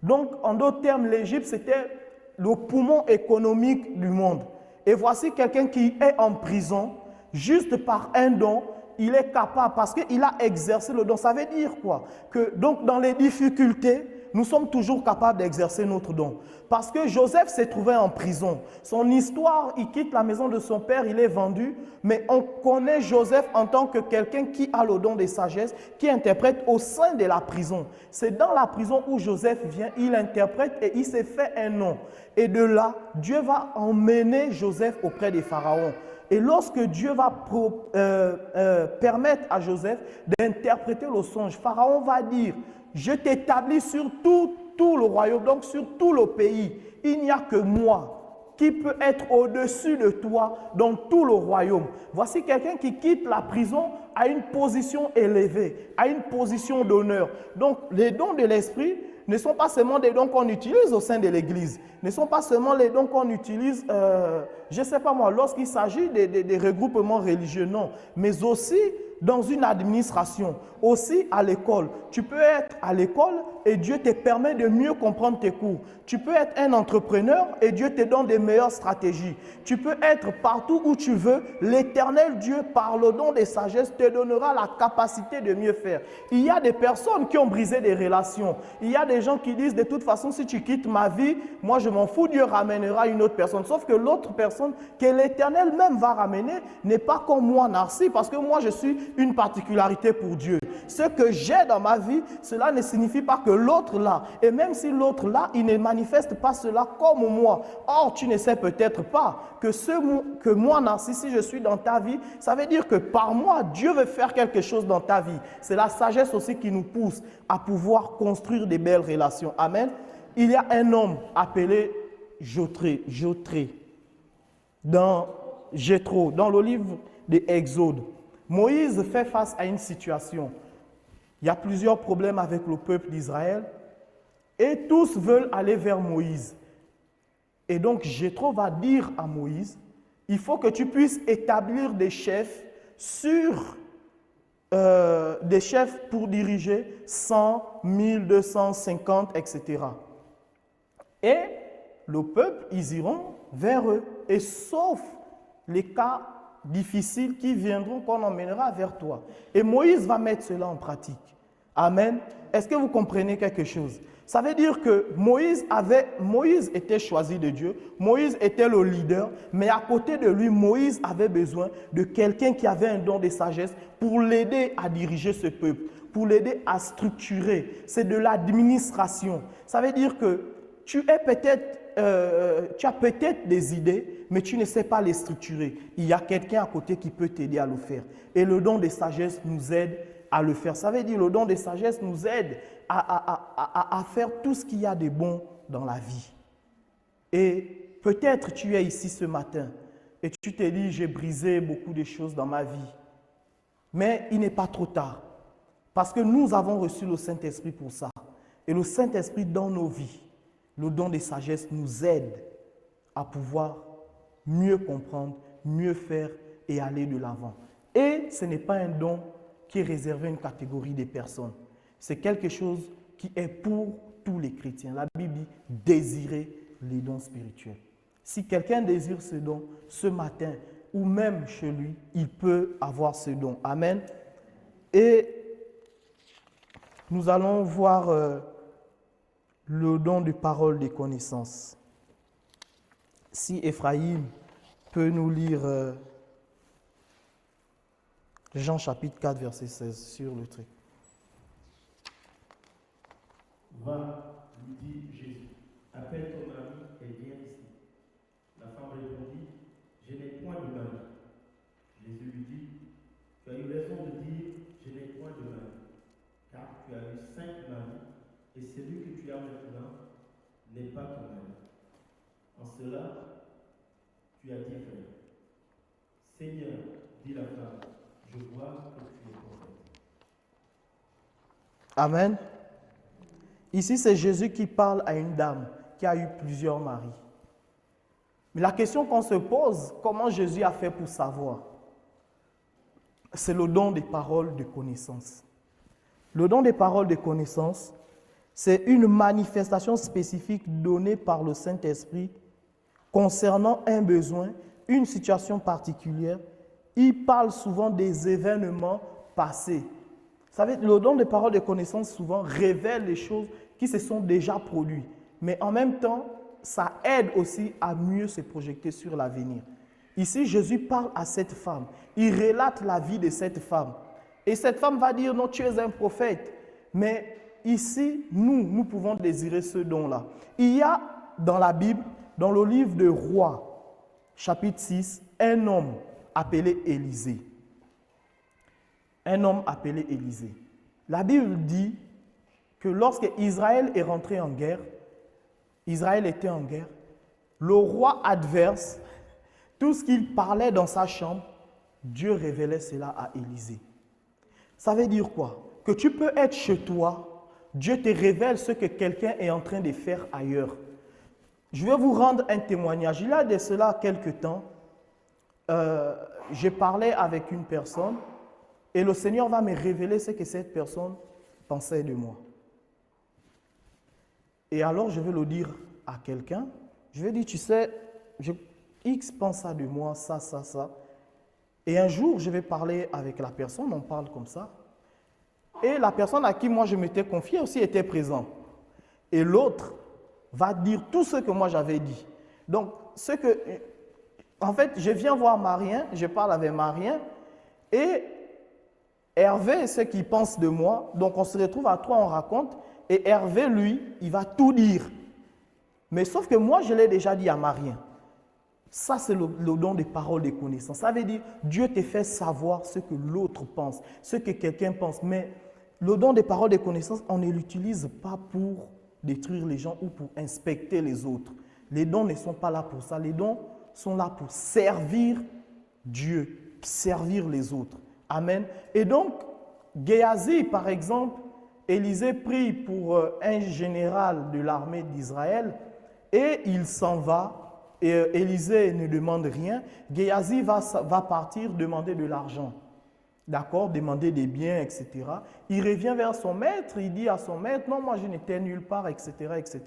S5: Donc, en d'autres termes, l'Égypte, c'était le poumon économique du monde. Et voici quelqu'un qui est en prison, juste par un don, il est capable, parce qu'il a exercé le don. Ça veut dire quoi? Que donc dans les difficultés, nous sommes toujours capables d'exercer notre don. Parce que Joseph s'est trouvé en prison. Son histoire, il quitte la maison de son père, il est vendu. Mais on connaît Joseph en tant que quelqu'un qui a le don de sagesse, qui interprète au sein de la prison. C'est dans la prison où Joseph vient, il interprète et il s'est fait un nom. Et de là, Dieu va emmener Joseph auprès des pharaons. Et lorsque Dieu va permettre à Joseph d'interpréter le songe, Pharaon va dire, je t'établis sur tout le royaume, donc sur tout le pays. Il n'y a que moi qui peut être au-dessus de toi dans tout le royaume. Voici quelqu'un qui quitte la prison à une position élevée, à une position d'honneur. Donc les dons de l'esprit ne sont pas seulement des dons qu'on utilise au sein de l'Église, ne sont pas seulement les dons qu'on utilise, je ne sais pas moi, lorsqu'il s'agit des regroupements religieux, non, mais aussi dans une administration, aussi à l'école. Tu peux être à l'école et Dieu te permet de mieux comprendre tes cours. Tu peux être un entrepreneur et Dieu te donne des meilleures stratégies. Tu peux être partout où tu veux. L'Éternel Dieu, par le don de sagesse, te donnera la capacité de mieux faire. Il y a des personnes qui ont brisé des relations. Il y a des gens qui disent, de toute façon, si tu quittes ma vie, moi je m'en fous, Dieu ramènera une autre personne. Sauf que l'autre personne que l'Éternel même va ramener n'est pas comme moi, Narcy, parce que moi je suis une particularité pour Dieu. Ce que j'ai dans ma vie, cela ne signifie pas que l'autre là, et même si l'autre là, il ne manifeste pas cela comme moi. Or, tu ne sais peut-être pas que moi, Narcy, si je suis dans ta vie, ça veut dire que par moi, Dieu veut faire quelque chose dans ta vie. C'est la sagesse aussi qui nous pousse à pouvoir construire des belles relations. Amen. Il y a un homme appelé Jotré, dans Jéthro, dans le livre des Exodes. Moïse fait face à une situation. Il y a plusieurs problèmes avec le peuple d'Israël et tous veulent aller vers Moïse. Et donc Jéthro va dire à Moïse, il faut que tu puisses établir des chefs des chefs pour diriger 100, 1000, 250, etc. Et le peuple, ils iront vers eux. Et sauf les cas difficiles qui viendront, qu'on emmènera vers toi. Et Moïse va mettre cela en pratique. Amen. Est-ce que vous comprenez quelque chose? Ça veut dire que Moïse était choisi de Dieu, Moïse était le leader, mais à côté de lui, Moïse avait besoin de quelqu'un qui avait un don de sagesse pour l'aider à diriger ce peuple, pour l'aider à structurer. C'est de l'administration. Ça veut dire que tu as peut-être des idées, mais tu ne sais pas les structurer. Il y a quelqu'un à côté qui peut t'aider à le faire. Et le don de sagesse nous aide à le faire. Ça veut dire que le don de sagesse nous aide à faire tout ce qu'il y a de bon dans la vie. Et peut-être tu es ici ce matin et tu te dis, j'ai brisé beaucoup de choses dans ma vie. Mais il n'est pas trop tard. Parce que nous avons reçu le Saint-Esprit pour ça. Et le Saint-Esprit dans nos vies, le don de sagesse nous aide à pouvoir mieux comprendre, mieux faire et aller de l'avant. Et ce n'est pas un don qui est réservé à une catégorie de personnes. C'est quelque chose qui est pour tous les chrétiens. La Bible dit désirer les dons spirituels. Si quelqu'un désire ce don ce matin ou même chez lui, il peut avoir ce don. Amen. Et nous allons voir le don de parole des connaissances. Si Ephraïm peut nous lire Jean chapitre 4, verset 16 sur le truc.
S7: Va, lui dit Jésus, appelle ton mari et viens ici. La femme répondit, je n'ai point de mari. Jésus lui dit, tu as eu raison de dire, je n'ai point de mari, car tu as eu 5 maris, et celui que tu as maintenant n'est pas ton mari. En cela, tu as dit vrai. Seigneur, dit la femme, je vois que tu es prophète.
S5: Amen. Ici, c'est Jésus qui parle à une dame qui a eu plusieurs maris. Mais la question qu'on se pose, comment Jésus a fait pour savoir? C'est le don des paroles de connaissance. Le don des paroles de connaissance, c'est une manifestation spécifique donnée par le Saint-Esprit concernant un besoin, une situation particulière. Il parle souvent des événements passés. Vous savez, le don des paroles de connaissance souvent révèle les choses qui se sont déjà produites. Mais en même temps, ça aide aussi à mieux se projeter sur l'avenir. Ici, Jésus parle à cette femme. Il relate la vie de cette femme. Et cette femme va dire, non, tu es un prophète. Mais ici, nous pouvons désirer ce don-là. Il y a dans la Bible, dans le livre de Rois, chapitre 6, un homme appelé Élisée. Un homme appelé Élisée. La Bible dit que lorsque Israël est rentré en guerre, Israël était en guerre, le roi adverse, tout ce qu'il parlait dans sa chambre, Dieu révélait cela à Élisée. Ça veut dire quoi? Que tu peux être chez toi, Dieu te révèle ce que quelqu'un est en train de faire ailleurs. Je vais vous rendre un témoignage. Il y a de cela quelques temps, j'ai parlé avec une personne et le Seigneur va me révéler ce que cette personne pensait de moi. Et alors, je vais le dire à quelqu'un. Je vais dire, tu sais, X pense ça de moi, ça. Et un jour, je vais parler avec la personne, on parle comme ça. Et la personne à qui moi je m'étais confié aussi était présente. Et l'autre va dire tout ce que moi j'avais dit. Donc, en fait, je viens voir Marien, je parle avec Marien, et Hervé, ce qu'il pense de moi, donc on se retrouve à trois, on raconte, et Hervé, lui, il va tout dire. Mais sauf que moi, je l'ai déjà dit à Marien. Ça, c'est le don des paroles, des connaissances. Ça veut dire, Dieu te fait savoir ce que l'autre pense, ce que quelqu'un pense. Mais le don des paroles, des connaissances, on ne l'utilise pas pour détruire les gens ou pour inspecter les autres. Les dons ne sont pas là pour ça. Les dons sont là pour servir Dieu, servir les autres. Amen. Et donc, Géasi, par exemple, Élisée prie pour un général de l'armée d'Israël et il s'en va. Et Élisée ne demande rien. Géasi va partir demander de l'argent. D'accord, demander des biens, etc. Il revient vers son maître, il dit à son maître, non, moi je n'étais nulle part, etc., etc.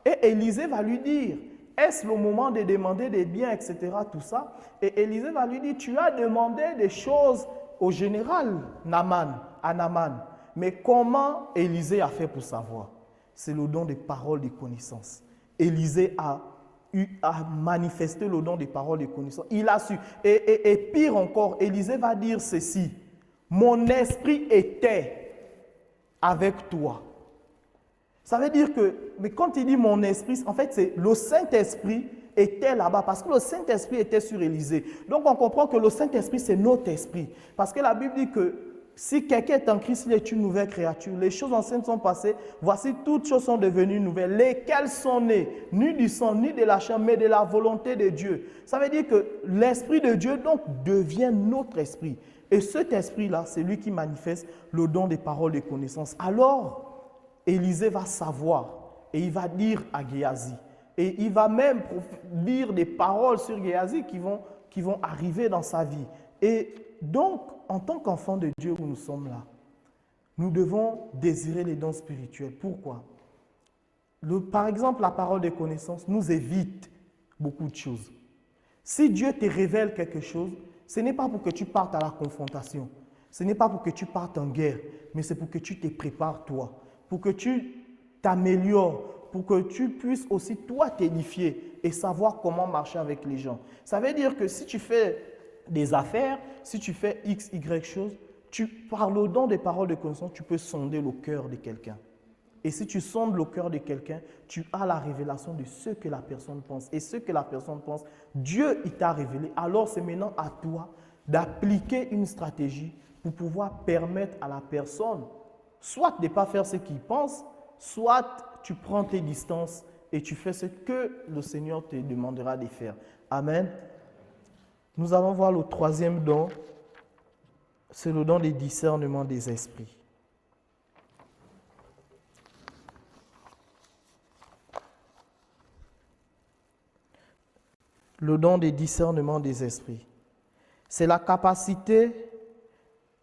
S5: Et Élisée va lui dire, est-ce le moment de demander des biens, etc., tout ça? Et Élisée va lui dire, tu as demandé des choses au général à Naaman. Mais comment Élisée a fait pour savoir? C'est le don des paroles, des connaissances. Élisée a manifesté le don des paroles, des connaissances. Il a su. Et pire encore, Élisée va dire ceci. Mon esprit était avec toi. Ça veut dire que, mais quand il dit mon esprit, en fait, c'est le Saint-Esprit était là-bas parce que le Saint-Esprit était sur Élisée. Donc on comprend que le Saint-Esprit, c'est notre esprit. Parce que la Bible dit que si quelqu'un est en Christ, il est une nouvelle créature. Les choses anciennes sont passées. Voici, toutes choses sont devenues nouvelles. Lesquelles sont nées, ni du sang, ni de la chair, mais de la volonté de Dieu. Ça veut dire que l'Esprit de Dieu, donc, devient notre esprit. Et cet esprit-là, c'est lui qui manifeste le don des paroles et des connaissances. Alors, Élisée va savoir et il va dire à Géasi. Et il va même dire des paroles sur Géasi qui vont arriver dans sa vie. Et donc, en tant qu'enfants de Dieu où nous sommes là, nous devons désirer les dons spirituels. Pourquoi? Par exemple, la parole de connaissance nous évite beaucoup de choses. Si Dieu te révèle quelque chose, ce n'est pas pour que tu partes à la confrontation. Ce n'est pas pour que tu partes en guerre, mais c'est pour que tu te prépares toi, pour que tu t'améliores, pour que tu puisses aussi toi t'édifier et savoir comment marcher avec les gens. Ça veut dire que si tu fais des affaires, si tu fais X, Y chose, par le don des paroles de connaissance, tu peux sonder le cœur de quelqu'un. Et si tu sondes le cœur de quelqu'un, tu as la révélation de ce que la personne pense. Et ce que la personne pense, Dieu il t'a révélé. Alors c'est maintenant à toi d'appliquer une stratégie pour pouvoir permettre à la personne, soit de ne pas faire ce qu'il pense, soit tu prends tes distances et tu fais ce que le Seigneur te demandera de faire. Amen. Nous allons voir le troisième don, c'est le don des discernements des esprits. Le don des discernements des esprits. C'est la capacité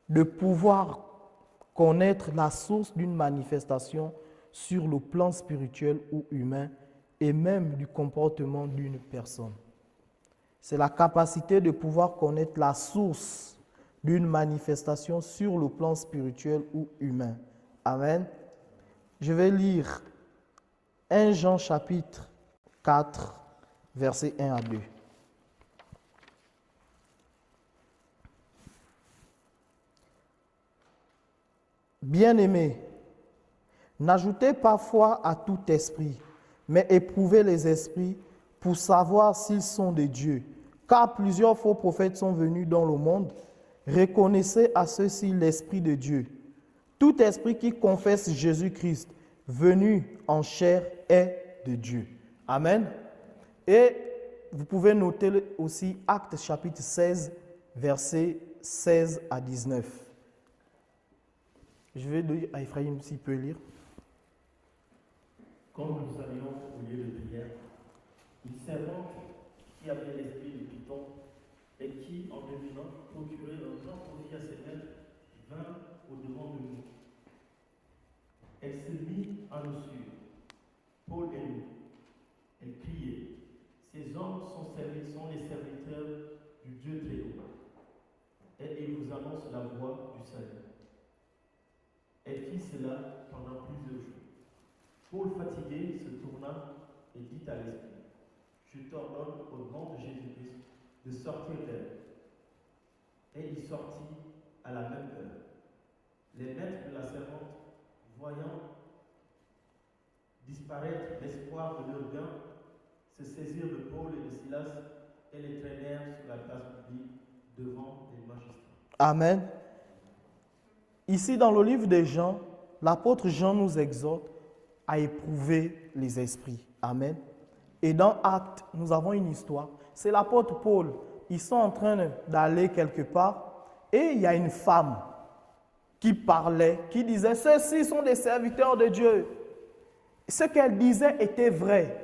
S5: de pouvoir connaître la source d'une manifestation sur le plan spirituel ou humain et même du comportement d'une personne. C'est la capacité de pouvoir connaître la source d'une manifestation sur le plan spirituel ou humain. Amen. Je vais lire 1 Jean chapitre 4, versets 1 à 2. Bien-aimés, n'ajoutez pas foi à tout esprit, mais éprouvez les esprits pour savoir s'ils sont de Dieu. Car plusieurs faux prophètes sont venus dans le monde. Reconnaissez à ceux-ci l'Esprit de Dieu. Tout esprit qui confesse Jésus-Christ, venu en chair, est de Dieu. Amen. Et vous pouvez noter aussi Actes chapitre 16, versets 16 à 19. Je vais dire à Ephraim s'il peut lire.
S7: Comme nous allions au lieu de prière, une servante qui avait l'esprit de Python et qui, en devinant procurer un grand profit à ses maîtres, vint au-devant de nous. Elle se mit à nous suivre, Paul et nous. Elle criait, ces hommes sont les serviteurs du Dieu très haut, et ils vous annoncent la voie du salut. Elle fit cela pendant plusieurs jours. Paul, fatigué, se tourna et dit à l'esprit, je t'ordonne au nom de Jésus-Christ de sortir d'elle. Et il sortit à la même heure. Les maîtres de la servante, voyant disparaître l'espoir de leur gain, se saisirent de Paul et de Silas et les traînèrent sur la place publique devant les magistrats.
S5: Amen. Ici, dans le livre de Jean, l'apôtre Jean nous exhorte à éprouver les esprits. Amen. Et dans Actes, nous avons une histoire. C'est l'apôtre Paul. Ils sont en train d'aller quelque part et il y a une femme qui parlait, qui disait « Ceux-ci sont des serviteurs de Dieu ». Ce qu'elle disait était vrai,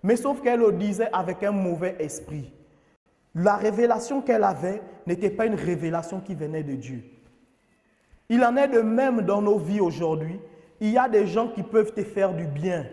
S5: mais sauf qu'elle le disait avec un mauvais esprit. La révélation qu'elle avait n'était pas une révélation qui venait de Dieu. Il en est de même dans nos vies aujourd'hui. Il y a des gens qui peuvent te faire du bien,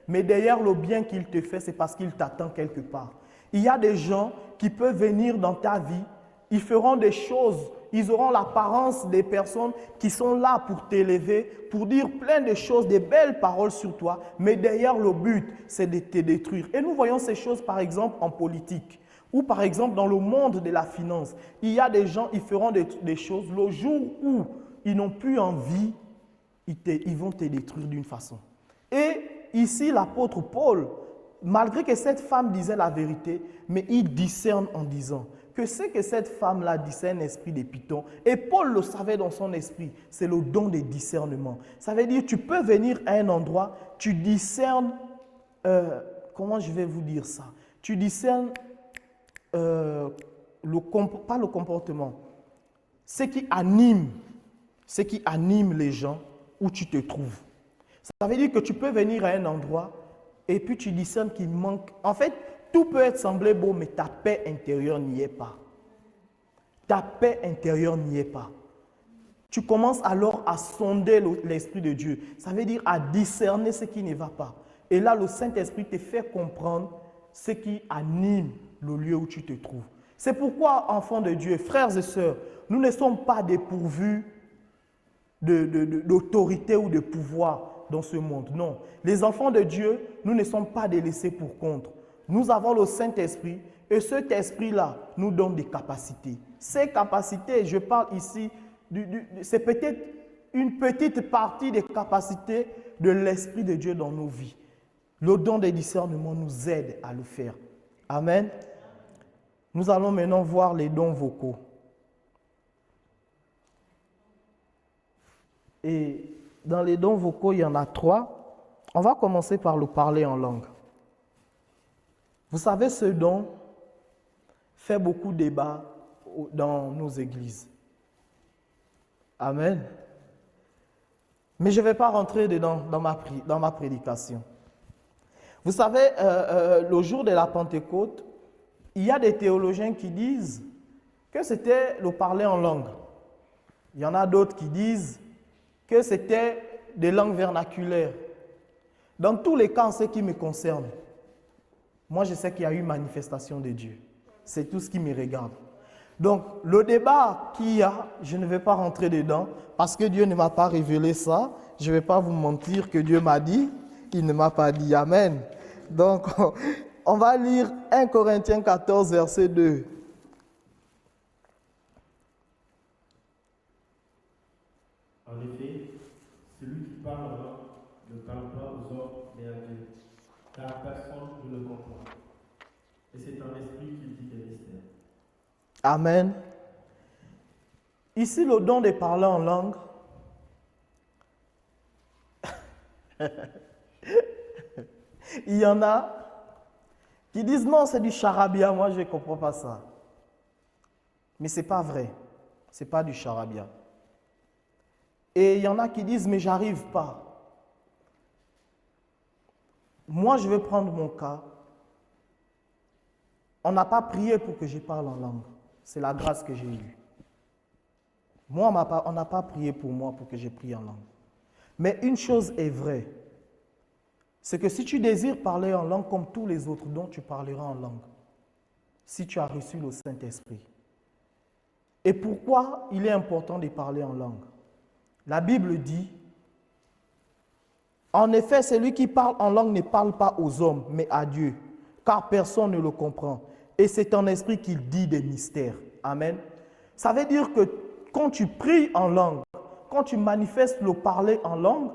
S5: mais derrière le bien qu'il te fait, c'est parce qu'il t'attend quelque part. Il y a des gens qui peuvent venir dans ta vie, ils feront des choses, ils auront l'apparence des personnes qui sont là pour t'élever, pour dire plein de choses, des belles paroles sur toi, mais derrière le but, c'est de te détruire. Et nous voyons ces choses par exemple en politique, ou par exemple dans le monde de la finance. Il y a des gens, ils feront des choses, le jour où ils n'ont plus envie, ils vont te détruire d'une façon. Et ici, l'apôtre Paul, malgré que cette femme disait la vérité, mais il discerne en disant que c'est que cette femme-là disait un esprit de Python. Et Paul le savait dans son esprit, c'est le don des discernements. Ça veut dire tu peux venir à un endroit, tu discernes, comment je vais vous dire ça? Tu discernes, pas le comportement, ce qui anime les gens où tu te trouves. Ça veut dire que tu peux venir à un endroit et puis tu discernes qu'il manque. En fait, tout peut être semblé beau, mais ta paix intérieure n'y est pas. Ta paix intérieure n'y est pas. Tu commences alors à sonder l'Esprit de Dieu. Ça veut dire à discerner ce qui ne va pas. Et là, le Saint-Esprit te fait comprendre ce qui anime le lieu où tu te trouves. C'est pourquoi, enfants de Dieu, frères et sœurs, nous ne sommes pas dépourvus d'autorité ou de pouvoir dans ce monde. Non. Les enfants de Dieu, nous ne sommes pas délaissés pour compte. Nous avons le Saint-Esprit et cet esprit-là nous donne des capacités. Ces capacités, je parle ici, c'est peut-être une petite partie des capacités de l'Esprit de Dieu dans nos vies. Le don des discernements nous aide à le faire. Amen. Nous allons maintenant voir les dons vocaux. Et dans les dons vocaux, il y en a 3. On va commencer par le parler en langue. Vous savez, ce don fait beaucoup de débat dans nos églises. Amen. Mais je ne vais pas rentrer dedans dans ma prédication. Vous savez, le jour de la Pentecôte, il y a des théologiens qui disent que c'était le parler en langue. Il y en a d'autres qui disent que c'était des langues vernaculaires. Dans tous les cas, en ce qui me concerne, moi je sais qu'il y a eu manifestation de Dieu. C'est tout ce qui me regarde. Donc, le débat qu'il y a, je ne vais pas rentrer dedans parce que Dieu ne m'a pas révélé ça. Je ne vais pas vous mentir que Dieu m'a dit, il ne m'a pas dit. Amen. Donc, on va lire 1 Corinthiens 14, verset 2.
S7: En effet, celui qui parle ne parle pas aux hommes, mais à Dieu, car personne ne le comprend. Et c'est en esprit qu'il dit des mystères.
S5: Amen. Ici, le don de parler en langue. Il y en a qui disent non, c'est du charabia. Moi, je ne comprends pas ça. Mais ce n'est pas vrai. Ce n'est pas du charabia. Et il y en a qui disent mais j'arrive pas. Moi, je vais prendre mon cas. On n'a pas prié pour que je parle en langue. C'est la grâce que j'ai eue. Moi, on n'a pas prié pour moi pour que je prie en langue. Mais une chose est vraie, c'est que si tu désires parler en langue comme tous les autres dont tu parleras en langue, si tu as reçu le Saint-Esprit. Et pourquoi il est important de parler en langue? La Bible dit, en effet, celui qui parle en langue ne parle pas aux hommes, mais à Dieu, car personne ne le comprend. Et c'est en esprit qu'il dit des mystères. Amen. Ça veut dire que quand tu pries en langue, quand tu manifestes le parler en langue,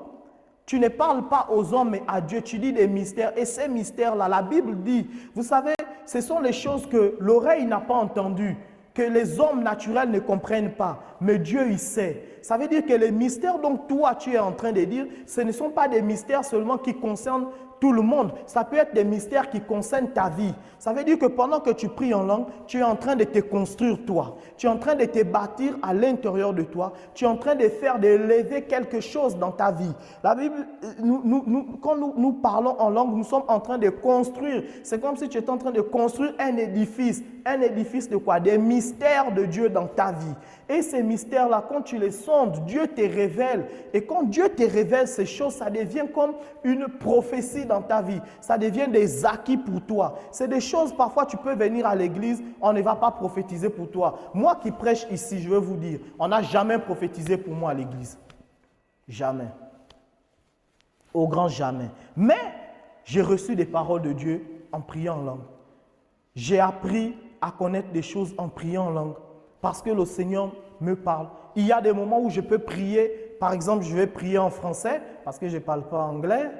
S5: tu ne parles pas aux hommes, mais à Dieu. Tu dis des mystères. Et ces mystères-là, la Bible dit, vous savez, ce sont les choses que l'oreille n'a pas entendues, que les hommes naturels ne comprennent pas, mais Dieu il sait. Ça veut dire que les mystères dont toi tu es en train de dire, ce ne sont pas des mystères seulement qui concernent tout le monde. Ça peut être des mystères qui concernent ta vie. Ça veut dire que pendant que tu pries en langue, tu es en train de te construire toi. Tu es en train de te bâtir à l'intérieur de toi. Tu es en train de lever quelque chose dans ta vie. La Bible, quand nous parlons en langue, nous sommes en train de construire. C'est comme si tu étais en train de construire un édifice. Un édifice de quoi? Des mystères de Dieu dans ta vie. Et ces mystères-là, quand tu les sondes, Dieu te révèle. Et quand Dieu te révèle ces choses, ça devient comme une prophétie dans ta vie. Ça devient des acquis pour toi. C'est des choses, parfois tu peux venir à l'église, on ne va pas prophétiser pour toi. Moi qui prêche ici, je veux vous dire, on n'a jamais prophétisé pour moi à l'église. Jamais. Au grand jamais. Mais j'ai reçu des paroles de Dieu en priant en langue. J'ai appris à connaître des choses en priant en langue. Parce que le Seigneur me parle. Il y a des moments où je peux prier. Par exemple, je vais prier en français parce que je ne parle pas anglais.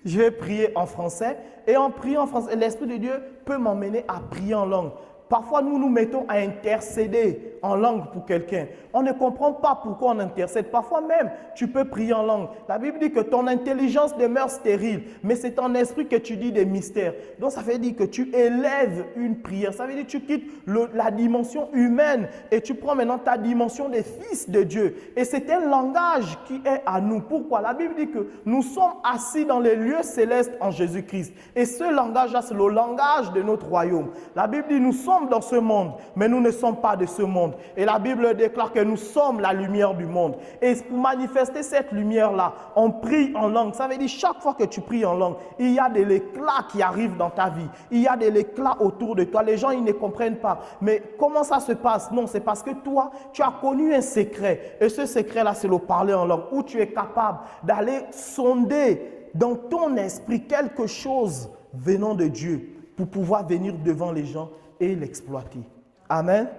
S5: Je vais prier en français. Et en priant en français, l'Esprit de Dieu peut m'emmener à prier en langue. Parfois, nous nous mettons à intercéder en langue pour quelqu'un. On ne comprend pas pourquoi on intercède. Parfois même, tu peux prier en langue. La Bible dit que ton intelligence demeure stérile, mais c'est ton esprit que tu dis des mystères. Donc, ça veut dire que tu élèves une prière. Ça veut dire que tu quittes la dimension humaine et tu prends maintenant ta dimension des fils de Dieu. Et c'est un langage qui est à nous. Pourquoi? La Bible dit que nous sommes assis dans les lieux célestes en Jésus-Christ. Et ce langage-là, c'est le langage de notre royaume. La Bible dit nous sommes sommes dans ce monde, mais nous ne sommes pas de ce monde. Et la Bible déclare que nous sommes la lumière du monde. Et pour manifester cette lumière-là, on prie en langue. Ça veut dire chaque fois que tu pries en langue, il y a de l'éclat qui arrive dans ta vie. Il y a de l'éclat autour de toi. Les gens, ils ne comprennent pas. Mais comment ça se passe? Non, c'est parce que toi, tu as connu un secret. Et ce secret-là, c'est le parler en langue, où tu es capable d'aller sonder dans ton esprit quelque chose venant de Dieu pour pouvoir venir devant les gens et l'exploiter. Amen.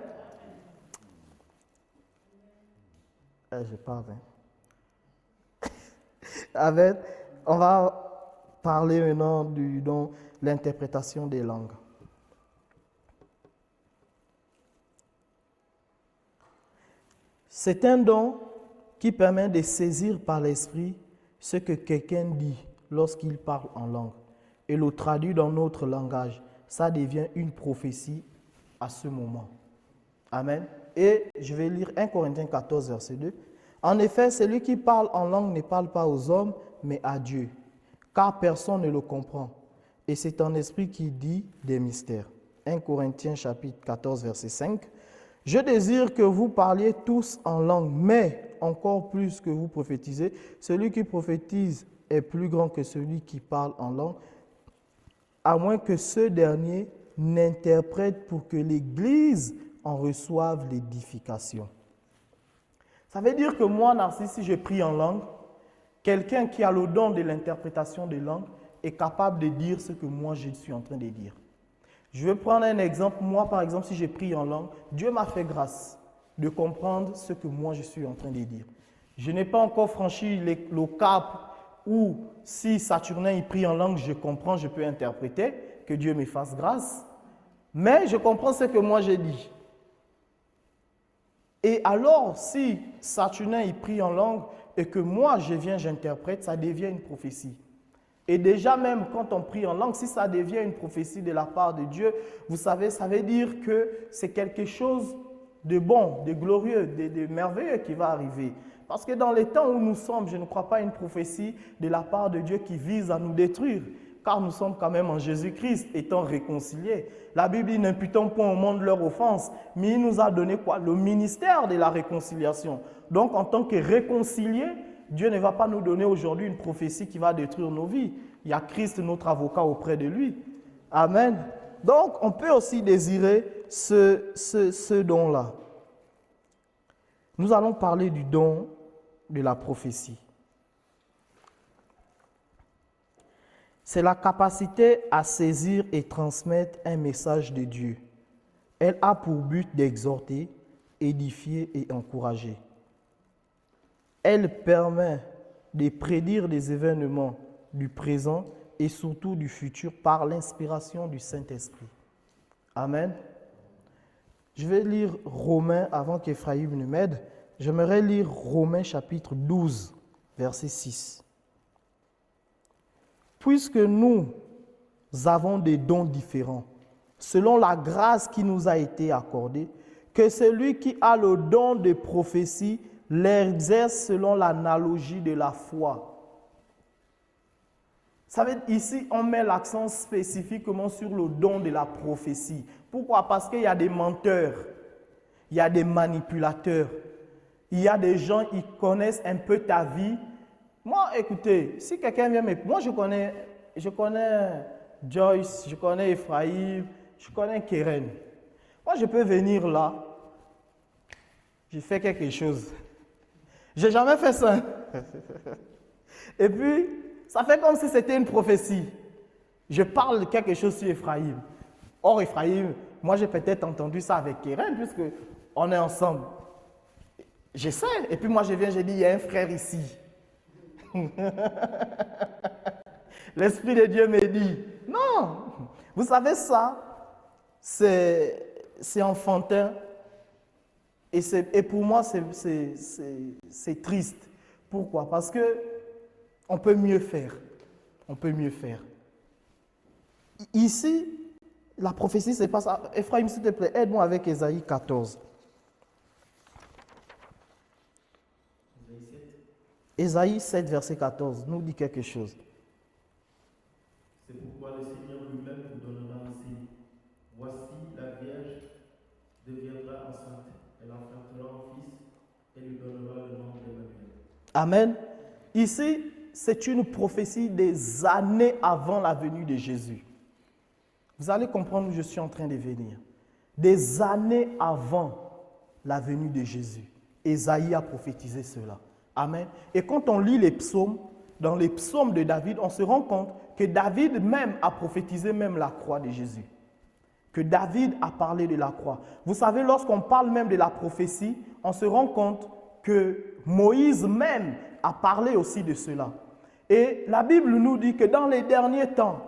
S5: Je parle. Amen. On va parler maintenant du don, l'interprétation des langues. C'est un don qui permet de saisir par l'esprit ce que quelqu'un dit lorsqu'il parle en langue et le traduit dans notre langage. Ça devient une prophétie à ce moment. Amen. Et je vais lire 1 Corinthiens 14, verset 2. En effet, celui qui parle en langue ne parle pas aux hommes, mais à Dieu, car personne ne le comprend. Et c'est un esprit qui dit des mystères. 1 Corinthiens chapitre 14, verset 5. Je désire que vous parliez tous en langue, mais encore plus que vous prophétisez. Celui qui prophétise est plus grand que celui qui parle en langue, à moins que ce dernier n'interprète pour que l'Église en reçoive l'édification. Ça veut dire que moi, Narcisse, si je prie en langue, quelqu'un qui a le don de l'interprétation des langues est capable de dire ce que moi je suis en train de dire. Je vais prendre un exemple. Moi, par exemple, si je prie en langue, Dieu m'a fait grâce de comprendre ce que moi je suis en train de dire. Je n'ai pas encore franchi le cap où si Saturnin il prie en langue, je comprends, je peux interpréter, que Dieu me fasse grâce. Mais je comprends ce que moi j'ai dit. Et alors, si Saturnin il prie en langue et que moi je viens, j'interprète, ça devient une prophétie. Et déjà même quand on prie en langue, si ça devient une prophétie de la part de Dieu, vous savez, ça veut dire que c'est quelque chose de bon, de glorieux, de merveilleux qui va arriver. Parce que dans les temps où nous sommes, je ne crois pas à une prophétie de la part de Dieu qui vise à nous détruire. Car nous sommes quand même en Jésus-Christ, étant réconciliés. La Bible dit, n'imputons point au monde leur offense, mais il nous a donné quoi? Le ministère de la réconciliation. Donc, en tant que réconciliés, Dieu ne va pas nous donner aujourd'hui une prophétie qui va détruire nos vies. Il y a Christ, notre avocat, auprès de lui. Amen. Donc, on peut aussi désirer ce don-là. Nous allons parler du don de la prophétie. C'est la capacité à saisir et transmettre un message de Dieu. Elle a pour but d'exhorter, édifier et encourager. Elle permet de prédire des événements du présent et surtout du futur par l'inspiration du Saint-Esprit. Amen. Je vais lire Romains avant qu'Ephraïm ne m'aide. J'aimerais lire Romains chapitre 12, verset 6. Puisque nous avons des dons différents, selon la grâce qui nous a été accordée, que celui qui a le don de prophétie l'exerce selon l'analogie de la foi. Ça veut dire, ici, on met l'accent spécifiquement sur le don de la prophétie. Pourquoi? Parce qu'il y a des menteurs, il y a des manipulateurs, il y a des gens qui connaissent un peu ta vie. Moi, écoutez, si quelqu'un vient moi, je connais Joyce, je connais Ephraïm, je connais Keren. Moi, je peux venir là, j'ai fait quelque chose. Je n'ai jamais fait ça. Et puis, ça fait comme si c'était une prophétie. Je parle de quelque chose sur Ephraïm. Or, Ephraïm, moi, j'ai peut-être entendu ça avec Keren, puisque on est ensemble. Je sais. Et puis, moi, je viens, je dis, il y a un frère ici. L'Esprit de Dieu me dit, non, vous savez ça, c'est enfantin et pour moi c'est triste. Pourquoi? Parce que on peut mieux faire, on peut mieux faire. Ici, la prophétie c'est pas ça. Ephraïm, s'il te plaît, aide-moi avec Ésaïe 14. Ésaïe 7, verset 14, nous dit quelque chose.
S7: C'est pourquoi le Seigneur lui-même vous donnera ainsi. Voici la Vierge
S5: Amen. Ici, c'est une prophétie des années avant la venue de Jésus. Vous allez comprendre où je suis en train de venir. Des années avant la venue de Jésus. Ésaïe a prophétisé cela. Amen. Et quand on lit les psaumes, dans les psaumes de David, on se rend compte que David même a prophétisé même la croix de Jésus. Que David a parlé de la croix. Vous savez, lorsqu'on parle même de la prophétie, on se rend compte que Moïse même a parlé aussi de cela. Et la Bible nous dit que dans les derniers temps,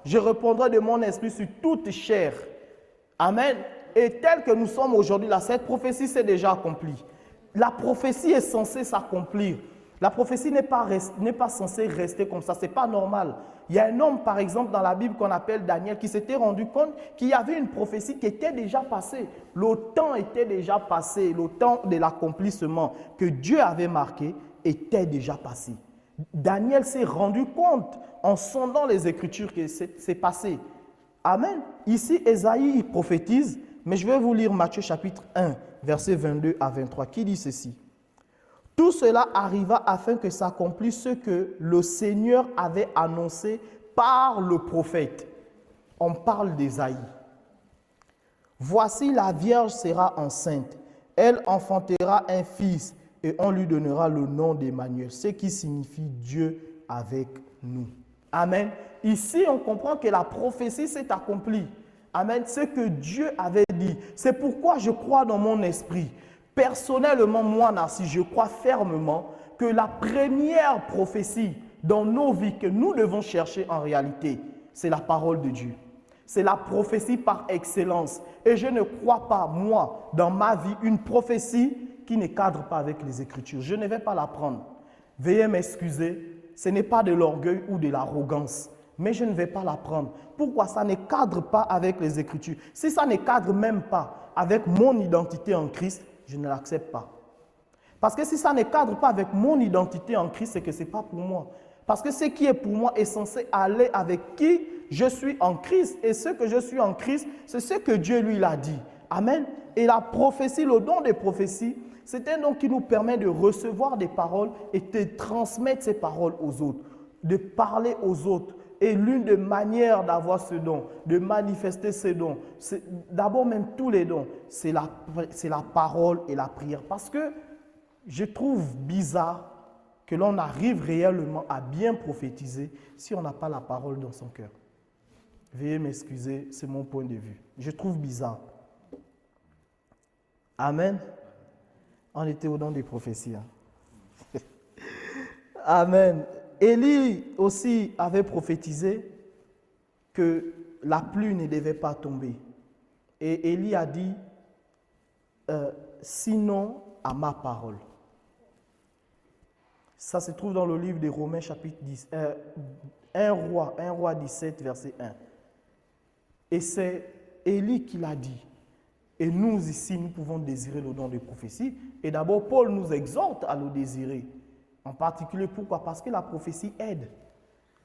S5: je répondrai de mon esprit sur toute chair. Amen. Et tel que nous sommes aujourd'hui là, cette prophétie s'est déjà accomplie. La prophétie est censée s'accomplir. La prophétie n'est pas censée rester comme ça, ce n'est pas normal. Il y a un homme, par exemple, dans la Bible qu'on appelle Daniel, qui s'était rendu compte qu'il y avait une prophétie qui était déjà passée. Le temps était déjà passé, le temps de l'accomplissement que Dieu avait marqué était déjà passé. Daniel s'est rendu compte en sondant les Écritures que c'est passé. Amen. Ici, Ésaïe il prophétise, mais je vais vous lire Matthieu chapitre 1, versets 22 à 23, qui dit ceci. Tout cela arriva afin que s'accomplisse ce que le Seigneur avait annoncé par le prophète. On parle d'Ésaïe. Voici la Vierge sera enceinte. Elle enfantera un fils et on lui donnera le nom d'Emmanuel, ce qui signifie Dieu avec nous. Amen. Ici, on comprend que la prophétie s'est accomplie. Amen. Ce que Dieu avait dit. C'est pourquoi je crois dans mon esprit. Personnellement, moi, Narcisse, je crois fermement que la première prophétie dans nos vies que nous devons chercher en réalité, c'est la parole de Dieu. C'est la prophétie par excellence. Et je ne crois pas, moi, dans ma vie, une prophétie qui ne cadre pas avec les Écritures. Je ne vais pas la prendre. Veuillez m'excuser, ce n'est pas de l'orgueil ou de l'arrogance, mais je ne vais pas la prendre. Pourquoi? Ça ne cadre pas avec les Écritures. Si ça ne cadre même pas avec mon identité en Christ, je ne l'accepte pas. Parce que si ça ne cadre pas avec mon identité en Christ, c'est que ce n'est pas pour moi. Parce que ce qui est pour moi est censé aller avec qui je suis en Christ. Et ce que je suis en Christ, c'est ce que Dieu lui l'a dit. Amen. Et la prophétie, le don des prophéties, c'est un don qui nous permet de recevoir des paroles et de transmettre ces paroles aux autres, de parler aux autres. Et l'une des manières d'avoir ce don, de manifester ce don, d'abord même tous les dons, c'est la parole et la prière. Parce que je trouve bizarre que l'on arrive réellement à bien prophétiser si on n'a pas la parole dans son cœur. Veuillez m'excuser, c'est mon point de vue. Je trouve bizarre. Amen. On était au don des prophéties. Hein? Amen. Élie aussi avait prophétisé que la pluie ne devait pas tomber. Et Élie a dit, sinon à ma parole. Ça se trouve dans le livre des Romains chapitre 10, 1 roi 17, verset 1. Et c'est Élie qui l'a dit. Et nous ici, nous pouvons désirer le don de prophétie. Et d'abord, Paul nous exhorte à le désirer. En particulier, pourquoi? Parce que la prophétie aide.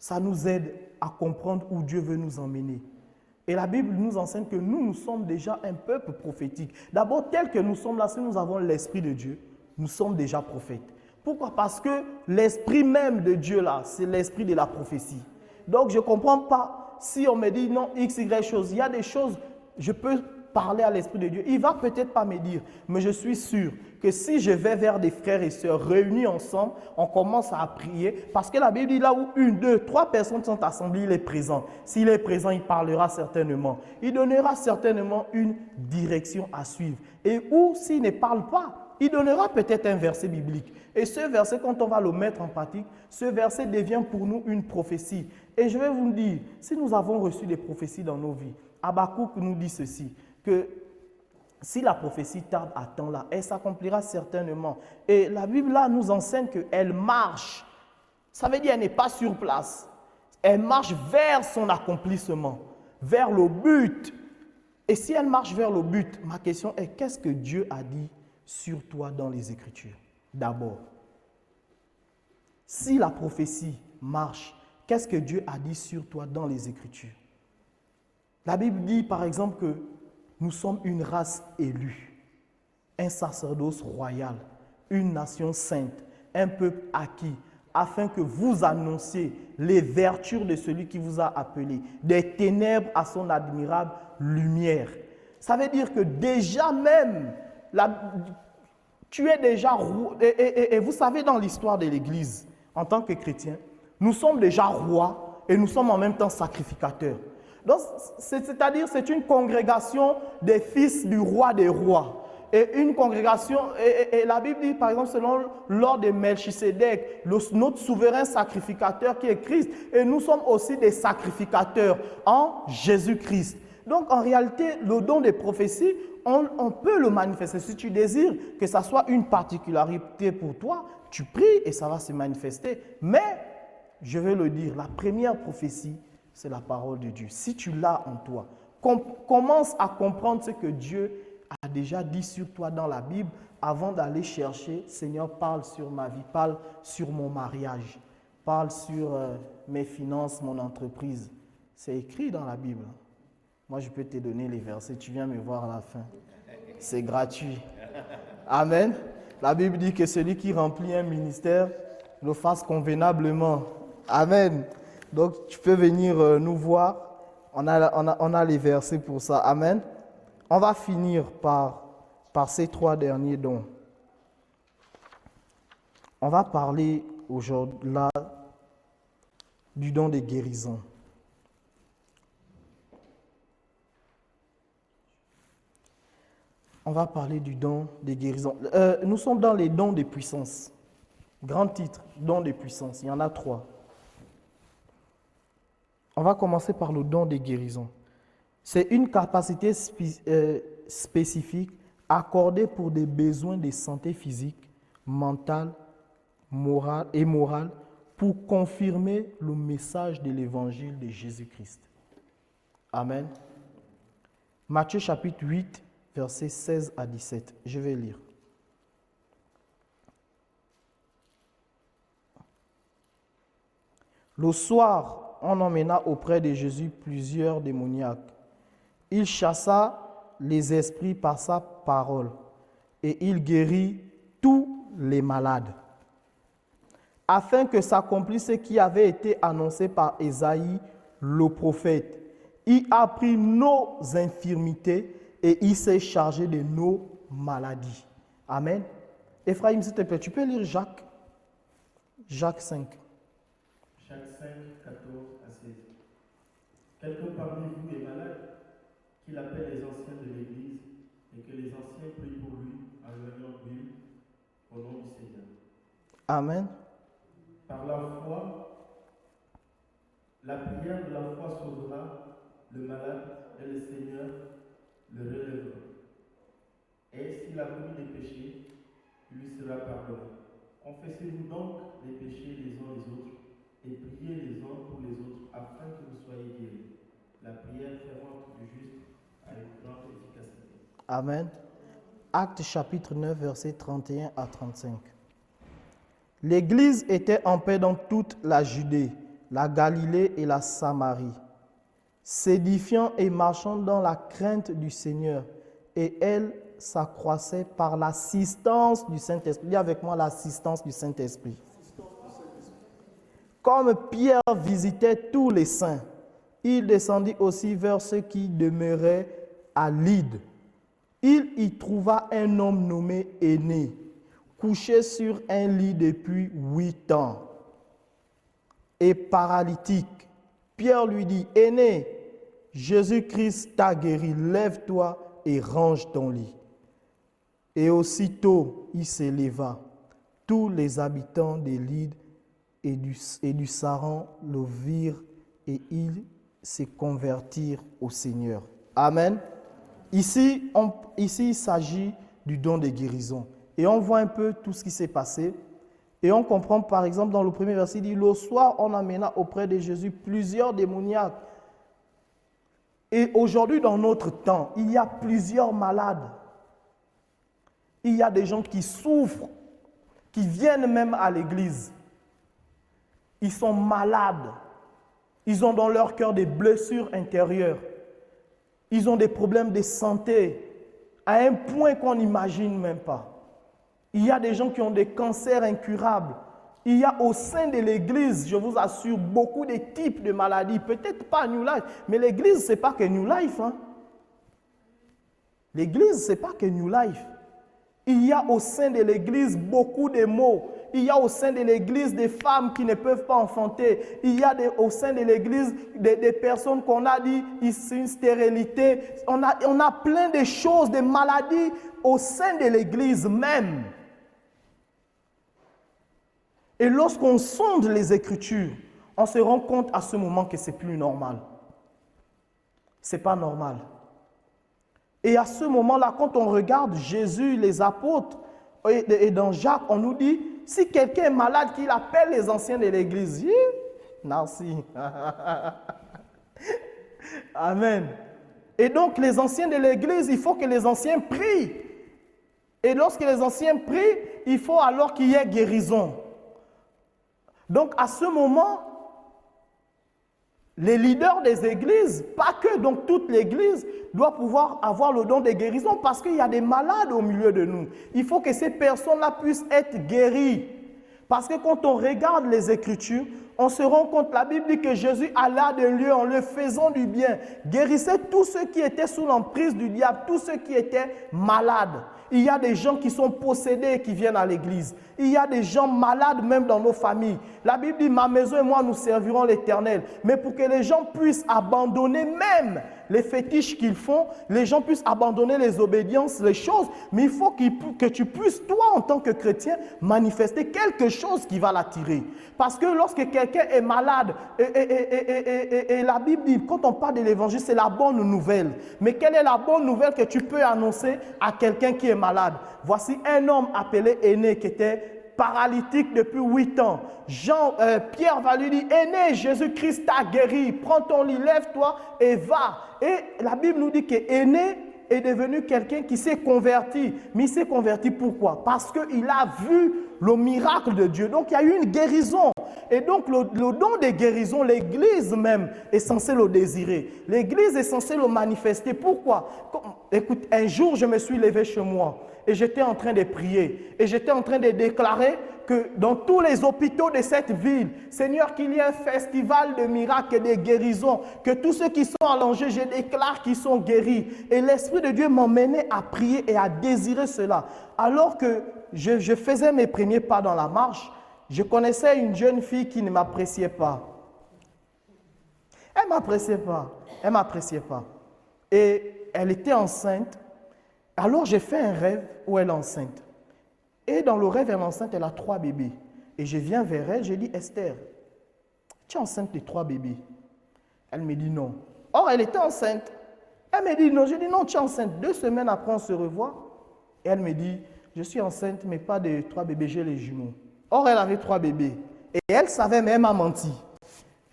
S5: Ça nous aide à comprendre où Dieu veut nous emmener. Et la Bible nous enseigne que nous sommes déjà un peuple prophétique. D'abord, tel que nous sommes là, si nous avons l'Esprit de Dieu, nous sommes déjà prophètes. Pourquoi? Parce que l'Esprit même de Dieu là, c'est l'Esprit de la prophétie. Donc, je ne comprends pas si on me dit non, X, Y chose. Il y a des choses, je peux parler à l'Esprit de Dieu. Il ne va peut-être pas me dire, mais je suis sûr que si je vais vers des frères et sœurs réunis ensemble, on commence à prier. Parce que la Bible dit là où 1, 2, 3 personnes sont assemblées, il est présent. S'il est présent, il parlera certainement. Il donnera certainement une direction à suivre. Et ou s'il ne parle pas, il donnera peut-être un verset biblique. Et ce verset, quand on va le mettre en pratique, ce verset devient pour nous une prophétie. Et je vais vous dire, si nous avons reçu des prophéties dans nos vies, Habakkuk nous dit ceci, que si la prophétie tarde à temps là, elle s'accomplira certainement. Et la Bible là nous enseigne qu'elle marche. Ça veut dire qu'elle n'est pas sur place. Elle marche vers son accomplissement, vers le but. Et si elle marche vers le but, ma question est, qu'est-ce que Dieu a dit sur toi dans les Écritures? D'abord, si la prophétie marche, qu'est-ce que Dieu a dit sur toi dans les Écritures? La Bible dit par exemple que nous sommes une race élue. un sacerdoce royal, une nation sainte, un peuple acquis, afin que vous annonciez les vertus de celui qui vous a appelé, des ténèbres à son admirable lumière. Ça veut dire que déjà même, tu es déjà roi. Et vous savez, dans l'histoire de l'Église, en tant que chrétien, nous sommes déjà rois et nous sommes en même temps sacrificateurs. Donc, c'est-à-dire, c'est une congrégation des fils du roi des rois. Et une congrégation, et la Bible dit, par exemple, selon l'ordre de Melchisédek, notre souverain sacrificateur qui est Christ, et nous sommes aussi des sacrificateurs en Jésus-Christ. Donc, en réalité, le don des prophéties, on peut le manifester. Si tu désires que ça soit une particularité pour toi, tu pries et ça va se manifester. Mais, je vais le dire, la première prophétie, c'est la parole de Dieu. Si tu l'as en toi, commence à comprendre ce que Dieu a déjà dit sur toi dans la Bible avant d'aller chercher, Seigneur, parle sur ma vie, parle sur mon mariage, parle sur mes finances, mon entreprise. C'est écrit dans la Bible. Moi, je peux te donner les versets, tu viens me voir à la fin. C'est gratuit. Amen. La Bible dit que celui qui remplit un ministère le fasse convenablement. Amen. Donc, tu peux venir nous voir. On a les versets pour ça. Amen. On va finir par ces 3 derniers dons. On va parler aujourd'hui là du don de guérison. On va parler du don de guérison. Nous sommes dans les dons de puissance. Grand titre, don de puissance. Il y en a 3. On va commencer par le don de guérison. C'est une capacité spécifique accordée pour des besoins de santé physique, mentale, morale et morale pour confirmer le message de l'évangile de Jésus-Christ. Amen. Matthieu chapitre 8, versets 16 à 17. Je vais lire. Le soir, on emmena auprès de Jésus plusieurs démoniaques. Il chassa les esprits par sa parole et il guérit tous les malades, afin que s'accomplisse ce qui avait été annoncé par Ésaïe, le prophète. Il a pris nos infirmités et il s'est chargé de nos maladies. Amen. Ephraim, s'il te plaît, tu peux lire Jacques 5.
S7: Jacques 5, 14 à 16. Quelqu'un parmi vous est malade, qu'il appelle les anciens de l'Église et que les anciens prient pour lui en l'oignant d'huile au nom du Seigneur.
S5: Amen.
S7: Par la foi, la prière de la foi sauvera le malade et le Seigneur le relèvera. Et s'il a commis des péchés, il lui sera pardonné. Confessez-vous donc les péchés les uns les autres et priez les uns pour les autres afin que vous soyez guéris. La prière fervente du juste a une grande efficacité.
S5: Amen. Actes chapitre 9, versets 31 à 35. L'Église était en paix dans toute la Judée, la Galilée et la Samarie, s'édifiant et marchant dans la crainte du Seigneur. Et elle s'accroissait par l'assistance du Saint-Esprit. Dis avec moi l'assistance du Saint-Esprit. Comme Pierre visitait tous les saints, il descendit aussi vers ceux qui demeuraient à Lyde. Il y trouva un homme nommé Aîné, couché sur un lit depuis 8 ans et paralytique. Pierre lui dit, Aîné, Jésus-Christ t'a guéri, lève-toi et range ton lit. Et aussitôt il s'éleva. Tous les habitants des Lydes et du Saron le virent et ils se convertirent au Seigneur. Amen. Ici, il s'agit du don de guérison. Et on voit un peu tout ce qui s'est passé. Et on comprend, par exemple, dans le premier verset, il dit, le soir, on amena auprès de Jésus plusieurs démoniaques. Et aujourd'hui, dans notre temps, il y a plusieurs malades. Il y a des gens qui souffrent, qui viennent même à l'église. Ils sont malades. Ils ont dans leur cœur des blessures intérieures. Ils ont des problèmes de santé. à un point qu'on n'imagine même pas. Il y a des gens qui ont des cancers incurables. Il y a au sein de l'Église, je vous assure, beaucoup de types de maladies. Peut-être pas New Life, mais l'Église, ce n'est pas que New Life. Hein. L'Église, ce n'est pas que New Life. Il y a au sein de l'Église beaucoup de maux. Il y a au sein de l'Église des femmes qui ne peuvent pas enfanter. Il y a au sein de l'Église des personnes qu'on a dit c'est une stérilité. On a plein de choses, de maladies au sein de l'Église même. Et lorsqu'on sonde les Écritures, on se rend compte à ce moment que ce n'est plus normal. Ce n'est pas normal. Et à ce moment-là, quand on regarde Jésus, les apôtres, et dans Jacques, on nous dit, si quelqu'un est malade, qu'il appelle les anciens de l'Église. Merci. Amen. Et donc, les anciens de l'Église, il faut que les anciens prient. Et lorsque les anciens prient, il faut alors qu'il y ait guérison. Donc, à ce moment, les leaders des églises, pas que, donc toute l'église, doit pouvoir avoir le don de guérison parce qu'il y a des malades au milieu de nous. Il faut que ces personnes-là puissent être guéries. Parce que quand on regarde les Écritures, on se rend compte, la Bible dit que Jésus alla de lieu en leur faisant du bien, guérissait tous ceux qui étaient sous l'emprise du diable, tous ceux qui étaient malades. Il y a des gens qui sont possédés et qui viennent à l'église. Il y a des gens malades même dans nos familles. La Bible dit, ma maison et moi, nous servirons l'Éternel. Mais pour que les gens puissent abandonner même les fétiches qu'ils font, les gens puissent abandonner les obédiences, les choses, mais il faut que tu puisses, toi, en tant que chrétien, manifester quelque chose qui va l'attirer. Parce que lorsque quelqu'un est malade, et la Bible dit, quand on parle de l'évangile, c'est la bonne nouvelle. Mais quelle est la bonne nouvelle que tu peux annoncer à quelqu'un qui est malade? Voici un homme appelé Aîné qui était paralytique depuis 8 ans. Pierre va lui dire, Aîné, Jésus-Christ t'a guéri, prends ton lit, lève-toi et va. Et la Bible nous dit qu'Aîné est devenu quelqu'un qui s'est converti. Mais il s'est converti pourquoi? Parce qu'il a vu le miracle de Dieu. Donc il y a eu une guérison. Et donc le don de guérison, l'Église même est censée le désirer. L'Église est censée le manifester. Pourquoi? Écoute, un jour je me suis levé chez moi et j'étais en train de prier. Et j'étais en train de déclarer que dans tous les hôpitaux de cette ville, Seigneur, qu'il y ait un festival de miracles et de guérisons, que tous ceux qui sont allongés, je déclare qu'ils sont guéris. Et l'Esprit de Dieu m'emmenait à prier et à désirer cela. Alors que je faisais mes premiers pas dans la marche, je connaissais une jeune fille qui ne m'appréciait pas. Elle ne m'appréciait pas. Elle ne m'appréciait pas. Et elle était enceinte. Alors j'ai fait un rêve où elle est enceinte. Et dans le rêve, elle est enceinte, elle a 3 bébés. Et je viens vers elle, je dis, Esther, tu es enceinte de 3 bébés? Elle me dit non. Or, elle était enceinte. Elle me dit non. Je dis non, tu es enceinte. 2 semaines après, on se revoit. Et elle me dit, je suis enceinte, mais pas de 3 bébés, j'ai les jumeaux. Or, elle avait 3 bébés. Et elle savait, mais elle m'a menti.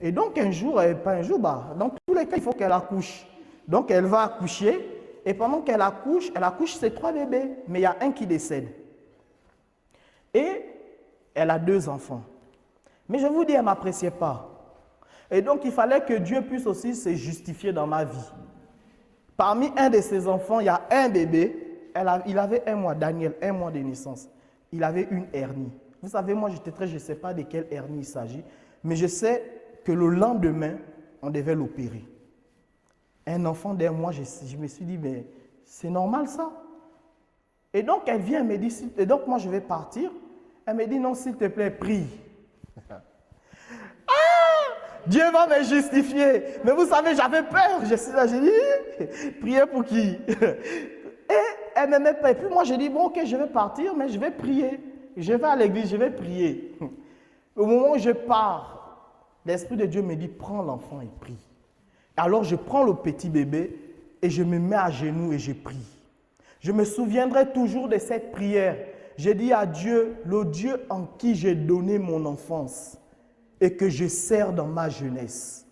S5: Et donc, un jour, dans tous les cas, il faut qu'elle accouche. Donc, elle va accoucher. Et pendant qu'elle accouche ses 3 bébés. Mais il y a un qui décède. Et elle a 2 enfants. Mais je vous dis, elle ne m'appréciait pas. Et donc, il fallait que Dieu puisse aussi se justifier dans ma vie. Parmi un de ses enfants, il y a un bébé. Il avait 1 mois, Daniel, 1 mois de naissance. Il avait une hernie. Vous savez, moi, je ne sais pas de quelle hernie il s'agit. Mais je sais que le lendemain, on devait l'opérer. Un enfant d'1 mois, je me suis dit, mais c'est normal ça? Et donc, elle vient, elle me dit, et donc moi, je vais partir. Elle me dit, non, s'il te plaît, prie. Dieu va me justifier. Mais vous savez, j'avais peur. Je suis là, j'ai dit, prier pour qui? Et elle ne m'aimait pas. Et puis moi, j'ai dit, bon, ok, je vais partir, mais je vais prier. Je vais à l'église, je vais prier. Au moment où je pars, l'Esprit de Dieu me dit, prends l'enfant et prie. Alors, je prends le petit bébé et je me mets à genoux et je prie. Je me souviendrai toujours de cette prière. J'ai dit à Dieu, le Dieu en qui j'ai donné mon enfance et que je sers dans ma jeunesse,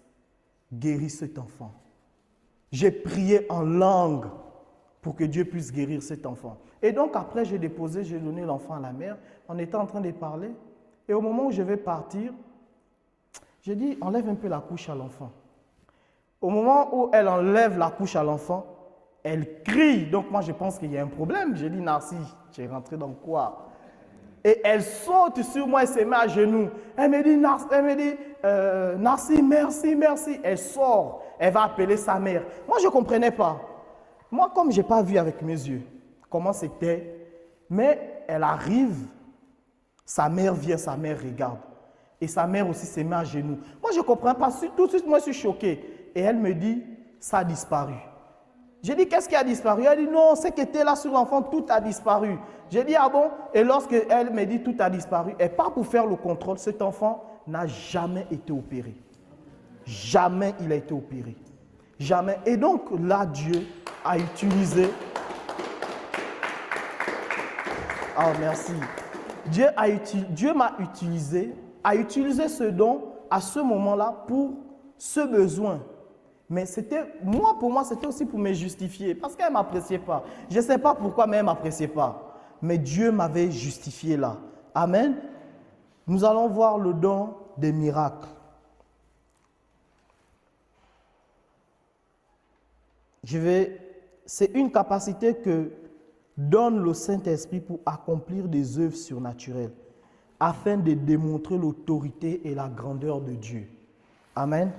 S5: guéris cet enfant. J'ai prié en langue pour que Dieu puisse guérir cet enfant. Et donc après, j'ai donné l'enfant à la mère. On était en train de parler. Et au moment où je vais partir, j'ai dit, enlève un peu la couche à l'enfant. Au moment où elle enlève la couche à l'enfant, Elle crie. Donc moi, je pense qu'il y a un problème. J'ai dit, Narcy, tu es rentré dans quoi? Et elle saute sur moi et se met à genoux. Elle me dit, Narcy, merci, merci. Elle sort. Elle va appeler sa mère. Moi, je ne comprenais pas. Moi, comme je n'ai pas vu avec mes yeux comment c'était, mais elle arrive, sa mère vient, sa mère regarde. Et sa mère aussi se met à genoux. Moi, je ne comprends pas. Tout de suite, moi, je suis choqué. Et elle me dit, ça a disparu. J'ai dit, qu'est-ce qui a disparu? Elle dit, non, ce qui était là sur l'enfant, tout a disparu. J'ai dit, ah bon? Et lorsque elle me dit, tout a disparu, elle part pour faire le contrôle. Cet enfant n'a jamais été opéré. Jamais il a été opéré. Jamais. Et donc, là, Dieu a utilisé... Ah, merci. Dieu m'a utilisé, a utilisé ce don à ce moment-là pour ce besoin. Mais pour moi, c'était aussi pour me justifier. Parce qu'elle ne m'appréciait pas. Je ne sais pas pourquoi, mais elle ne m'appréciait pas. Mais Dieu m'avait justifié là. Amen. Nous allons voir le don des miracles. C'est une capacité que donne le Saint-Esprit pour accomplir des œuvres surnaturelles, afin de démontrer l'autorité et la grandeur de Dieu. Amen.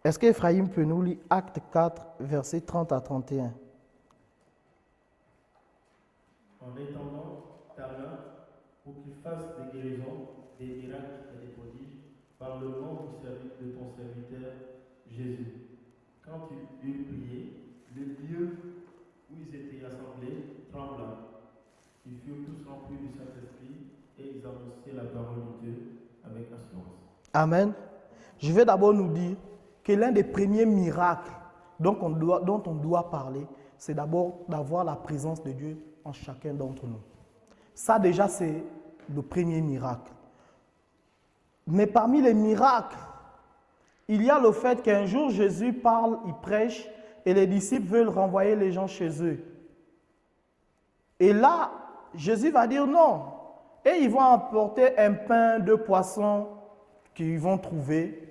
S5: Est-ce qu'Ephraïm peut nous lire Acte 4, versets 30 à 31?
S7: En étendant ta main pour qu'il fasse des guérisons, des miracles et des prodiges, par le nom de ton serviteur Jésus. Quand tu eus prié, le lieu où ils étaient assemblés trembla. Ils furent tous remplis du Saint-Esprit et ils annonçaient la parole de Dieu avec assurance.
S5: Amen. Je vais d'abord nous dire que l'un des premiers miracles dont on doit parler, c'est d'abord d'avoir la présence de Dieu en chacun d'entre nous. Ça déjà, c'est le premier miracle. Mais parmi les miracles, il y a le fait qu'un jour Jésus parle, il prêche, et les disciples veulent renvoyer les gens chez eux. Et là, Jésus va dire non. Et ils vont emporter un pain, 2 poissons qu'ils vont trouver.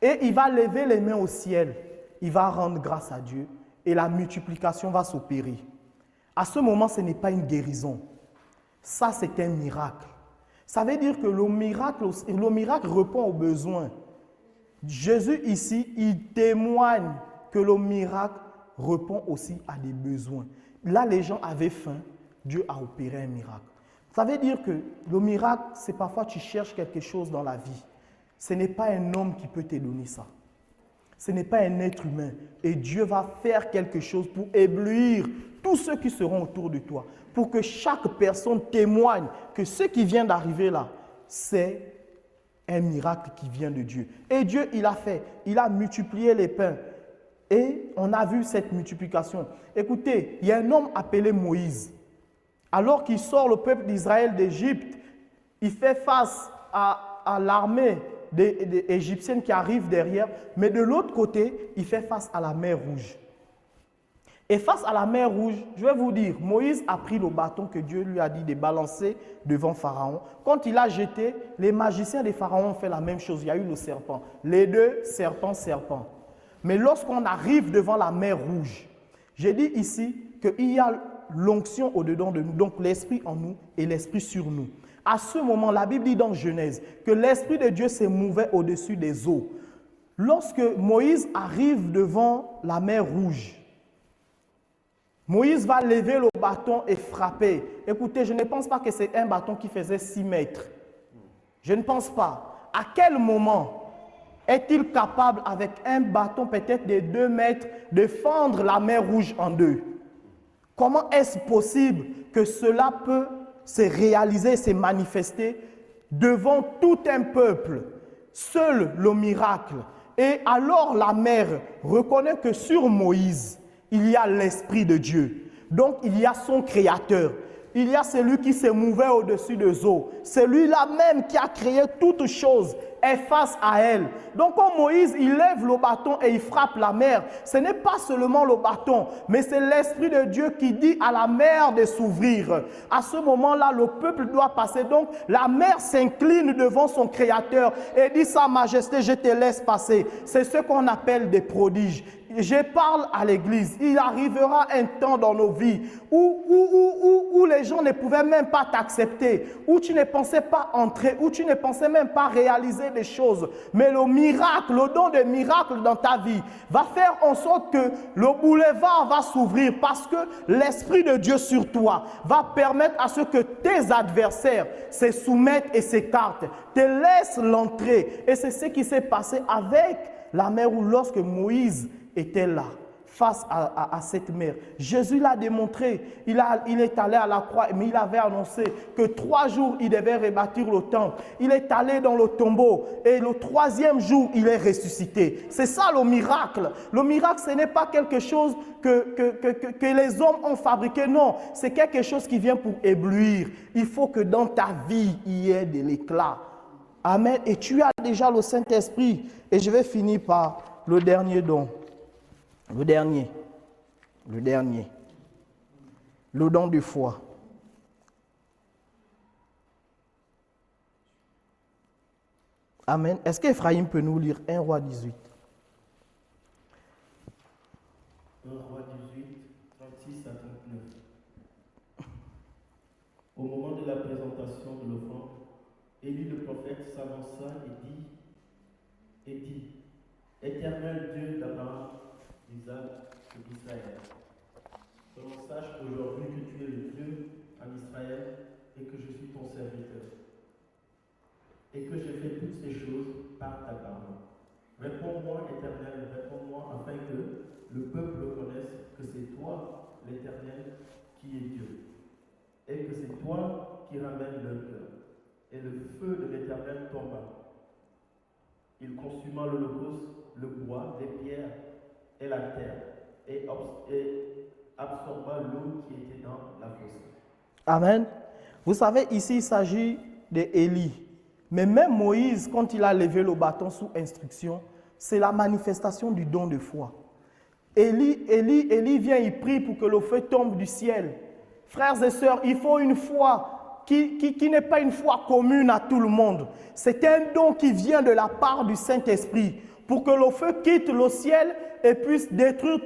S5: Et il va lever les mains au ciel. Il va rendre grâce à Dieu. Et la multiplication va s'opérer. À ce moment, ce n'est pas une guérison. Ça, c'est un miracle. Ça veut dire que le miracle répond aux besoins. Jésus ici, il témoigne que le miracle répond aussi à des besoins. Là, les gens avaient faim, Dieu a opéré un miracle. Ça veut dire que le miracle, c'est parfois tu cherches quelque chose dans la vie. Ce n'est pas un homme qui peut te donner ça. Ce n'est pas un être humain. Et Dieu va faire quelque chose pour éblouir tous ceux qui seront autour de toi. Pour que chaque personne témoigne que ce qui vient d'arriver là, c'est un miracle qui vient de Dieu. Et Dieu, il a fait. Il a multiplié les pains. Et on a vu cette multiplication. Écoutez, il y a un homme appelé Moïse. Alors qu'il sort le peuple d'Israël d'Égypte, il fait face à l'armée égyptienne qui arrive derrière, mais de l'autre côté, il fait face à la mer Rouge. Et face à la mer Rouge, je vais vous dire, Moïse a pris le bâton que Dieu lui a dit de balancer devant Pharaon. Quand il a jeté, les magiciens de Pharaon ont fait la même chose. Il y a eu le serpent. Les deux, serpent. Mais lorsqu'on arrive devant la mer Rouge, j'ai dit ici qu'il y a l'onction au-dedans de nous, donc l'esprit en nous et l'esprit sur nous. À ce moment, la Bible dit dans Genèse que l'esprit de Dieu s'est mouvé au-dessus des eaux. Lorsque Moïse arrive devant la mer Rouge, Moïse va lever le bâton et frapper. Écoutez, je ne pense pas que c'est un bâton qui faisait 6 mètres. Je ne pense pas. À quel moment est-il capable, avec un bâton peut-être de 2 mètres, de fendre la mer Rouge en deux? Comment est-ce possible que cela peut se réaliser, se manifester devant tout un peuple? Seul le miracle. Et alors la mer reconnaît que sur Moïse, il y a l'Esprit de Dieu. Donc il y a son Créateur. Il y a celui qui se mouvait au-dessus des eaux. Celui-là même qui a créé toutes choses est face à elle. Donc quand Moïse, il lève le bâton et il frappe la mer, ce n'est pas seulement le bâton, mais c'est l'Esprit de Dieu qui dit à la mer de s'ouvrir. À ce moment-là, le peuple doit passer. Donc la mer s'incline devant son Créateur et dit: Sa Majesté, je te laisse passer. C'est ce qu'on appelle des prodiges. je parle à l'église, il arrivera un temps dans nos vies où les gens ne pouvaient même pas t'accepter, où tu ne pensais pas entrer, où tu ne pensais même pas réaliser des choses. Mais le miracle, le don de miracle dans ta vie va faire en sorte que le boulevard va s'ouvrir parce que l'Esprit de Dieu sur toi va permettre à ce que tes adversaires se soumettent et s'écartent, te laissent l'entrée. Et c'est ce qui s'est passé avec la mer où lorsque Moïse était là, face à cette mer. Jésus l'a démontré, il est allé à la croix, mais il avait annoncé que 3 jours, il devait rebâtir le temple. Il est allé dans le tombeau et le 3e jour, il est ressuscité. C'est ça le miracle. Le miracle, ce n'est pas quelque chose que les hommes ont fabriqué, non. C'est quelque chose qui vient pour éblouir. Il faut que dans ta vie, il y ait de l'éclat. Amen. Et tu as déjà le Saint-Esprit. Et je vais finir par le dernier don. Le dernier. Le don de foi. Amen. Est-ce qu'Ephraïm peut nous lire 1 Roi 18?
S7: 1 Roi 18, 36 à 39. Au moment de la présentation de l'offrande, Élie le prophète s'avança et dit, Éternel Dieu d'Abraham, d'Isaac et d'Israël, que l'on sache aujourd'hui que tu es le Dieu en Israël et que je suis ton serviteur, et que j'ai fait toutes ces choses par ta parole. Réponds-moi, Éternel, réponds-moi, afin que le peuple connaisse que c'est toi, l'Éternel, qui es Dieu, et que c'est toi qui ramènes leur cœur. Et le feu de l'Éternel tomba. Il consuma l'holocauste, le bois, les pierres et la terre, et absorba l'eau qui était dans la fosse.
S5: Amen. Vous savez, ici, il s'agit d'Élie. Mais même Moïse, quand il a levé le bâton sous instruction, c'est la manifestation du don de foi. Élie vient, il prie pour que le feu tombe du ciel. Frères et sœurs, il faut une foi qui n'est pas une foi commune à tout le monde. C'est un don qui vient de la part du Saint-Esprit pour que le feu quitte le ciel et puisse détruire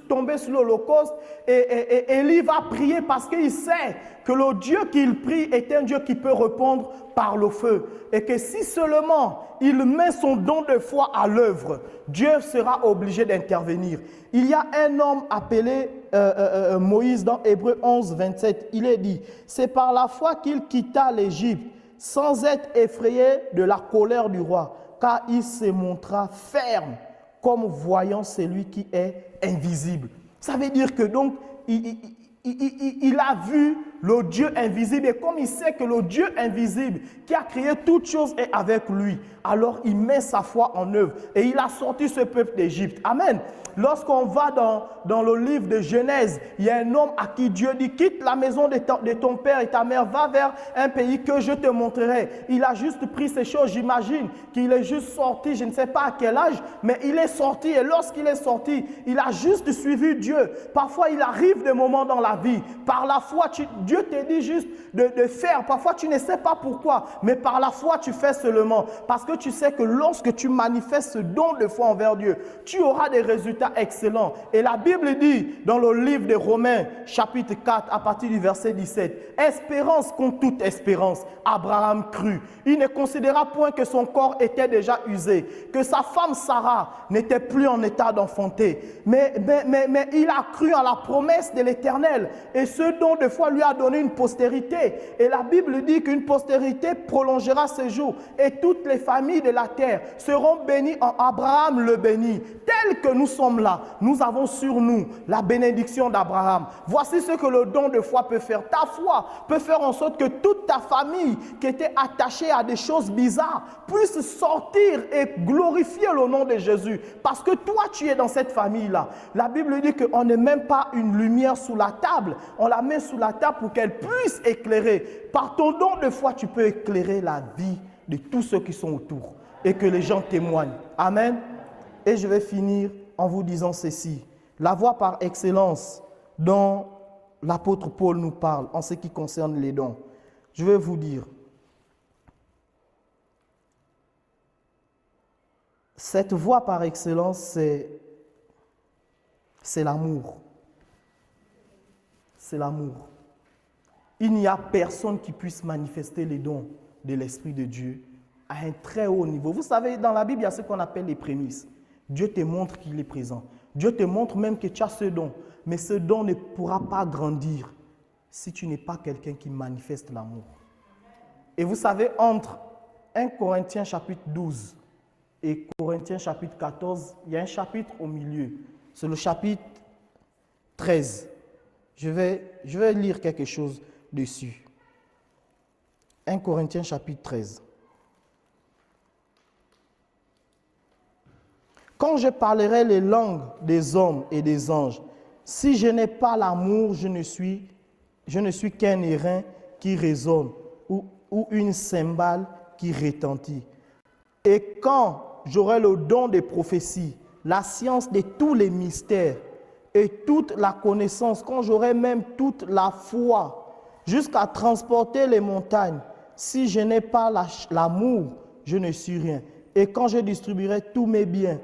S5: tomber sur l'Holocauste. Et Élie va prier parce qu'il sait que le Dieu qu'il prie est un Dieu qui peut répondre par le feu. Et que si seulement il met son don de foi à l'œuvre, Dieu sera obligé d'intervenir. Il y a un homme appelé Moïse dans Hébreux 11, 27. Il est dit, c'est par la foi qu'il quitta l'Égypte sans être effrayé de la colère du roi, car il se montra ferme comme voyant celui qui est invisible. Ça veut dire que donc, il a vu le Dieu invisible et comme il sait que le Dieu invisible qui a créé toutes choses est avec lui, alors il met sa foi en œuvre et il a sorti ce peuple d'Égypte. Amen. Lorsqu'on va dans le livre de Genèse, il y a un homme à qui Dieu dit, quitte la maison de ton père et ta mère, va vers un pays que je te montrerai. Il a juste pris ces choses, j'imagine qu'il est juste sorti, je ne sais pas à quel âge, mais il est sorti et lorsqu'il est sorti, il a juste suivi Dieu. Parfois, il arrive des moments dans la vie, par la foi, Dieu te dit juste de faire. Parfois, tu ne sais pas pourquoi, mais par la foi, tu fais seulement. Parce que tu sais que lorsque tu manifestes ce don de foi envers Dieu, tu auras des résultats excellents. Et la Bible dit dans le livre de Romains, chapitre 4, à partir du verset 17, « Espérance contre toute espérance, Abraham crut. Il ne considéra point que son corps était déjà usé, que sa femme Sarah n'était plus en état d'enfanter. Mais il a cru en la promesse de l'Éternel. Et ce don de foi lui a donné une postérité. Et la Bible dit qu'une postérité prolongera ses jours. Et toutes les familles de la terre seront bénies en Abraham le béni. Tel que nous sommes là, nous avons sur nous la bénédiction d'Abraham. Voici ce que le don de foi peut faire. Ta foi peut faire en sorte que toute ta famille qui était attachée à des choses bizarres puisse sortir et glorifier le nom de Jésus. Parce que toi, tu es dans cette famille-là. La Bible dit qu'on ne met pas une lumière sous la table. On la met sous la table pour qu'elle puisse éclairer. Par ton don de foi, tu peux éclairer la vie de tous ceux qui sont autour et que les gens témoignent. Amen. Et je vais finir en vous disant ceci. La voie par excellence dont l'apôtre Paul nous parle en ce qui concerne les dons. Je vais vous dire. Cette voie par excellence, c'est C'est l'amour. C'est l'amour. Il n'y a personne qui puisse manifester les dons de l'Esprit de Dieu à un très haut niveau. Vous savez, dans la Bible, il y a ce qu'on appelle les prémices. Dieu te montre qu'il est présent. Dieu te montre même que tu as ce don. Mais ce don ne pourra pas grandir si tu n'es pas quelqu'un qui manifeste l'amour. Et vous savez, entre 1 Corinthiens chapitre 12 et Corinthiens chapitre 14, il y a un chapitre au milieu. C'est le chapitre 13. Je vais lire quelque chose dessus. 1 Corinthiens chapitre 13. Quand je parlerai les langues des hommes et des anges, si je n'ai pas l'amour, je ne suis qu'un airain qui résonne ou une cymbale qui retentit. Et quand j'aurai le don des prophéties, la science de tous les mystères et toute la connaissance, quand j'aurai même toute la foi, jusqu'à transporter les montagnes, si je n'ai pas l'amour, je ne suis rien. Et quand je distribuerai tous mes biens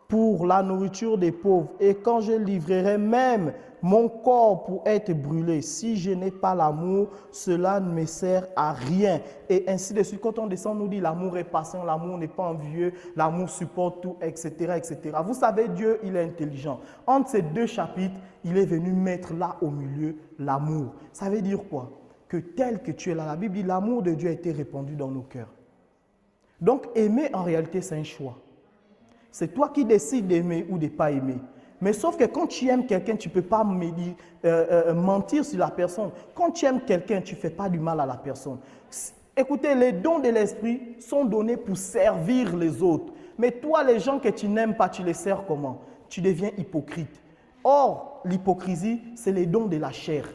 S5: pour la nourriture des pauvres, et quand je livrerai même mon corps pour être brûlé, si je n'ai pas l'amour, cela ne me sert à rien. Et ainsi de suite, quand on descend, on nous dit l'amour est patient, l'amour n'est pas envieux, l'amour supporte tout, etc., etc. Vous savez, Dieu, il est intelligent. Entre ces deux chapitres, il est venu mettre là au milieu l'amour. Ça veut dire quoi? Que tel que tu es là, la Bible dit l'amour de Dieu a été répandu dans nos cœurs. Donc aimer, en réalité, c'est un choix. C'est toi qui décides d'aimer ou de ne pas aimer. Mais sauf que quand tu aimes quelqu'un, tu ne peux pas mentir sur la personne. Quand tu aimes quelqu'un, tu ne fais pas du mal à la personne. Écoutez, les dons de l'esprit sont donnés pour servir les autres. Mais toi, les gens que tu n'aimes pas, tu les sers comment? Tu deviens hypocrite. Or, l'hypocrisie, c'est les dons de la chair.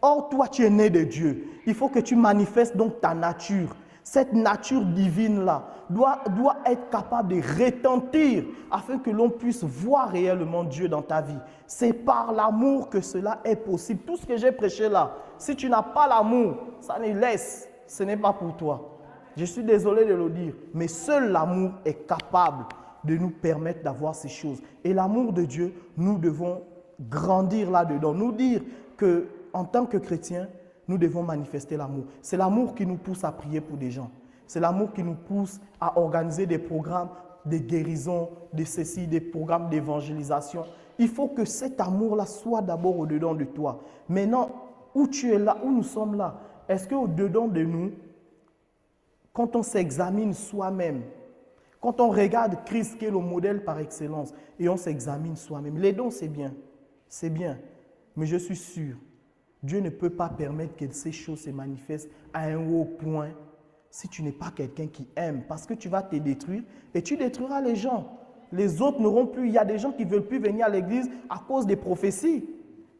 S5: Or, toi, tu es né de Dieu. Il faut que tu manifestes donc ta nature. Cette nature divine-là doit être capable de retentir afin que l'on puisse voir réellement Dieu dans ta vie. C'est par l'amour que cela est possible. Tout ce que j'ai prêché là, si tu n'as pas l'amour, ça ne laisse, ce n'est pas pour toi. Je suis désolé de le dire, mais seul l'amour est capable de nous permettre d'avoir ces choses. Et l'amour de Dieu, nous devons grandir là-dedans. Nous dire qu'en tant que chrétiens, nous devons manifester l'amour. C'est l'amour qui nous pousse à prier pour des gens. C'est l'amour qui nous pousse à organiser des programmes de guérison, de ceci, des programmes d'évangélisation. Il faut que cet amour-là soit d'abord au-dedans de toi. Maintenant, où tu es là, où nous sommes là, est-ce qu'au-dedans de nous, quand on s'examine soi-même, quand on regarde Christ qui est le modèle par excellence et on s'examine soi-même, les dons c'est bien, mais je suis sûr, Dieu ne peut pas permettre que ces choses se manifestent à un haut point si tu n'es pas quelqu'un qui aime, parce que tu vas te détruire et tu détruiras les gens. Les autres n'auront plus, il y a des gens qui ne veulent plus venir à l'église à cause des prophéties.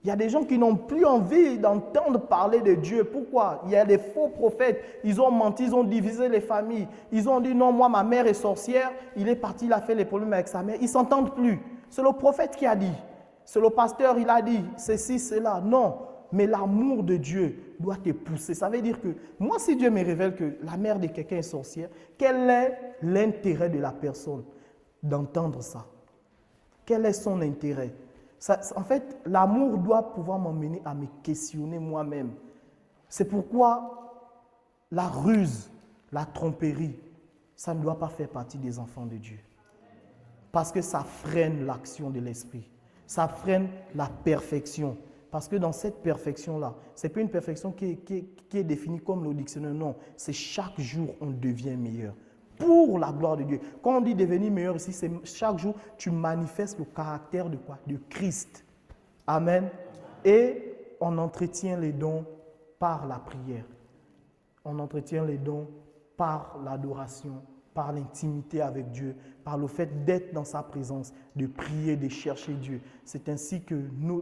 S5: Il y a des gens qui n'ont plus envie d'entendre parler de Dieu. Pourquoi? Il y a des faux prophètes, ils ont menti, ils ont divisé les familles. Ils ont dit non, moi ma mère est sorcière, il est parti, il a fait les problèmes avec sa mère. Ils ne s'entendent plus. C'est le prophète qui a dit. C'est le pasteur, il a dit ceci, cela. Non. Mais l'amour de Dieu doit te pousser. Ça veut dire que moi, si Dieu me révèle que la mère de quelqu'un est sorcière, quel est l'intérêt de la personne d'entendre ça? Quel est son intérêt? En fait, l'amour doit pouvoir m'emmener à me questionner moi-même. C'est pourquoi la ruse, la tromperie, ça ne doit pas faire partie des enfants de Dieu. Parce que ça freine l'action de l'esprit. Ça freine la perfection. Parce que dans cette perfection-là, ce n'est pas une perfection qui est définie comme le dictionnaire, non. C'est chaque jour on devient meilleur. Pour la gloire de Dieu. Quand on dit devenir meilleur ici, c'est chaque jour tu manifestes le caractère de quoi? De Christ. Amen. Et on entretient les dons par la prière. On entretient les dons par l'adoration, par l'intimité avec Dieu, par le fait d'être dans sa présence, de prier, de chercher Dieu. C'est ainsi que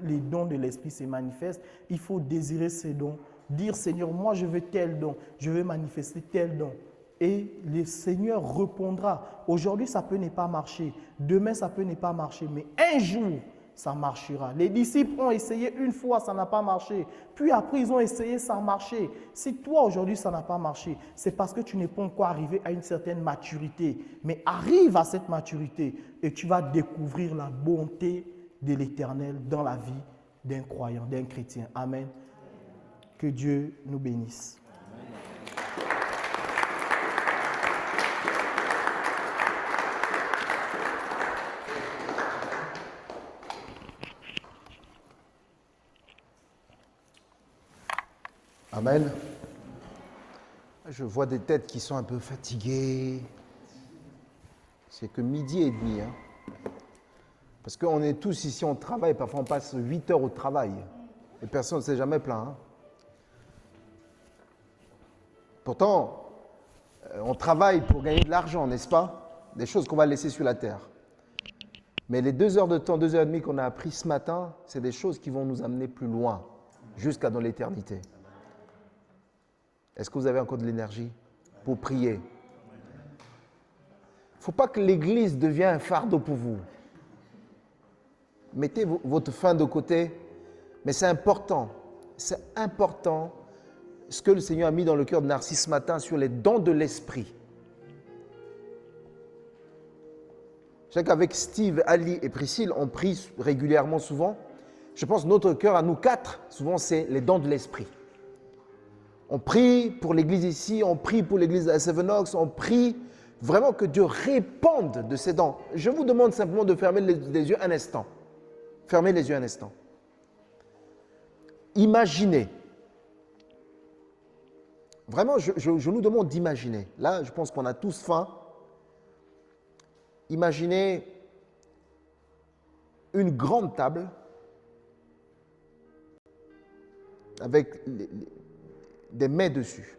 S5: les dons de l'Esprit se manifestent. Il faut désirer ces dons, dire Seigneur, moi je veux tel don, je veux manifester tel don. Et le Seigneur répondra. Aujourd'hui, ça peut ne pas marcher. Demain, ça peut ne pas marcher. Mais un jour, ça marchera. Les disciples ont essayé une fois, ça n'a pas marché. Puis après, ils ont essayé, ça a marché. Si toi, aujourd'hui, ça n'a pas marché, c'est parce que tu n'es pas encore arrivé à une certaine maturité. Mais arrive à cette maturité et tu vas découvrir la bonté de l'Éternel dans la vie d'un croyant, d'un chrétien. Amen. Que Dieu nous bénisse.
S1: Amen. Je vois des têtes qui sont un peu fatiguées. C'est que 12h30. Hein. Parce qu'on est tous ici, on travaille. Parfois, on passe 8 heures au travail. Et personne ne s'est jamais plaint. Hein. Pourtant, on travaille pour gagner de l'argent, n'est-ce pas? Des choses qu'on va laisser sur la terre. Mais les 2 heures de temps, 2h30 qu'on a appris ce matin, c'est des choses qui vont nous amener plus loin, jusqu'à dans l'éternité. Est-ce que vous avez encore de l'énergie pour prier? Il ne faut pas que l'Église devienne un fardeau pour vous. Mettez votre faim de côté, mais c'est important ce que le Seigneur a mis dans le cœur de Narcisse ce matin sur les dons de l'esprit. Je sais qu'avec Steve, Ali et Priscille, on prie régulièrement souvent. Je pense que notre cœur à nous 4, souvent c'est les dons de l'esprit. On prie pour l'église ici, on prie pour l'église à Seven Oaks, on prie vraiment que Dieu répande de ses dons. Je vous demande simplement de fermer les yeux un instant. Fermez les yeux un instant. Imaginez. Vraiment, je nous demande d'imaginer. Là, je pense qu'on a tous faim. Imaginez une grande table avec des mets dessus.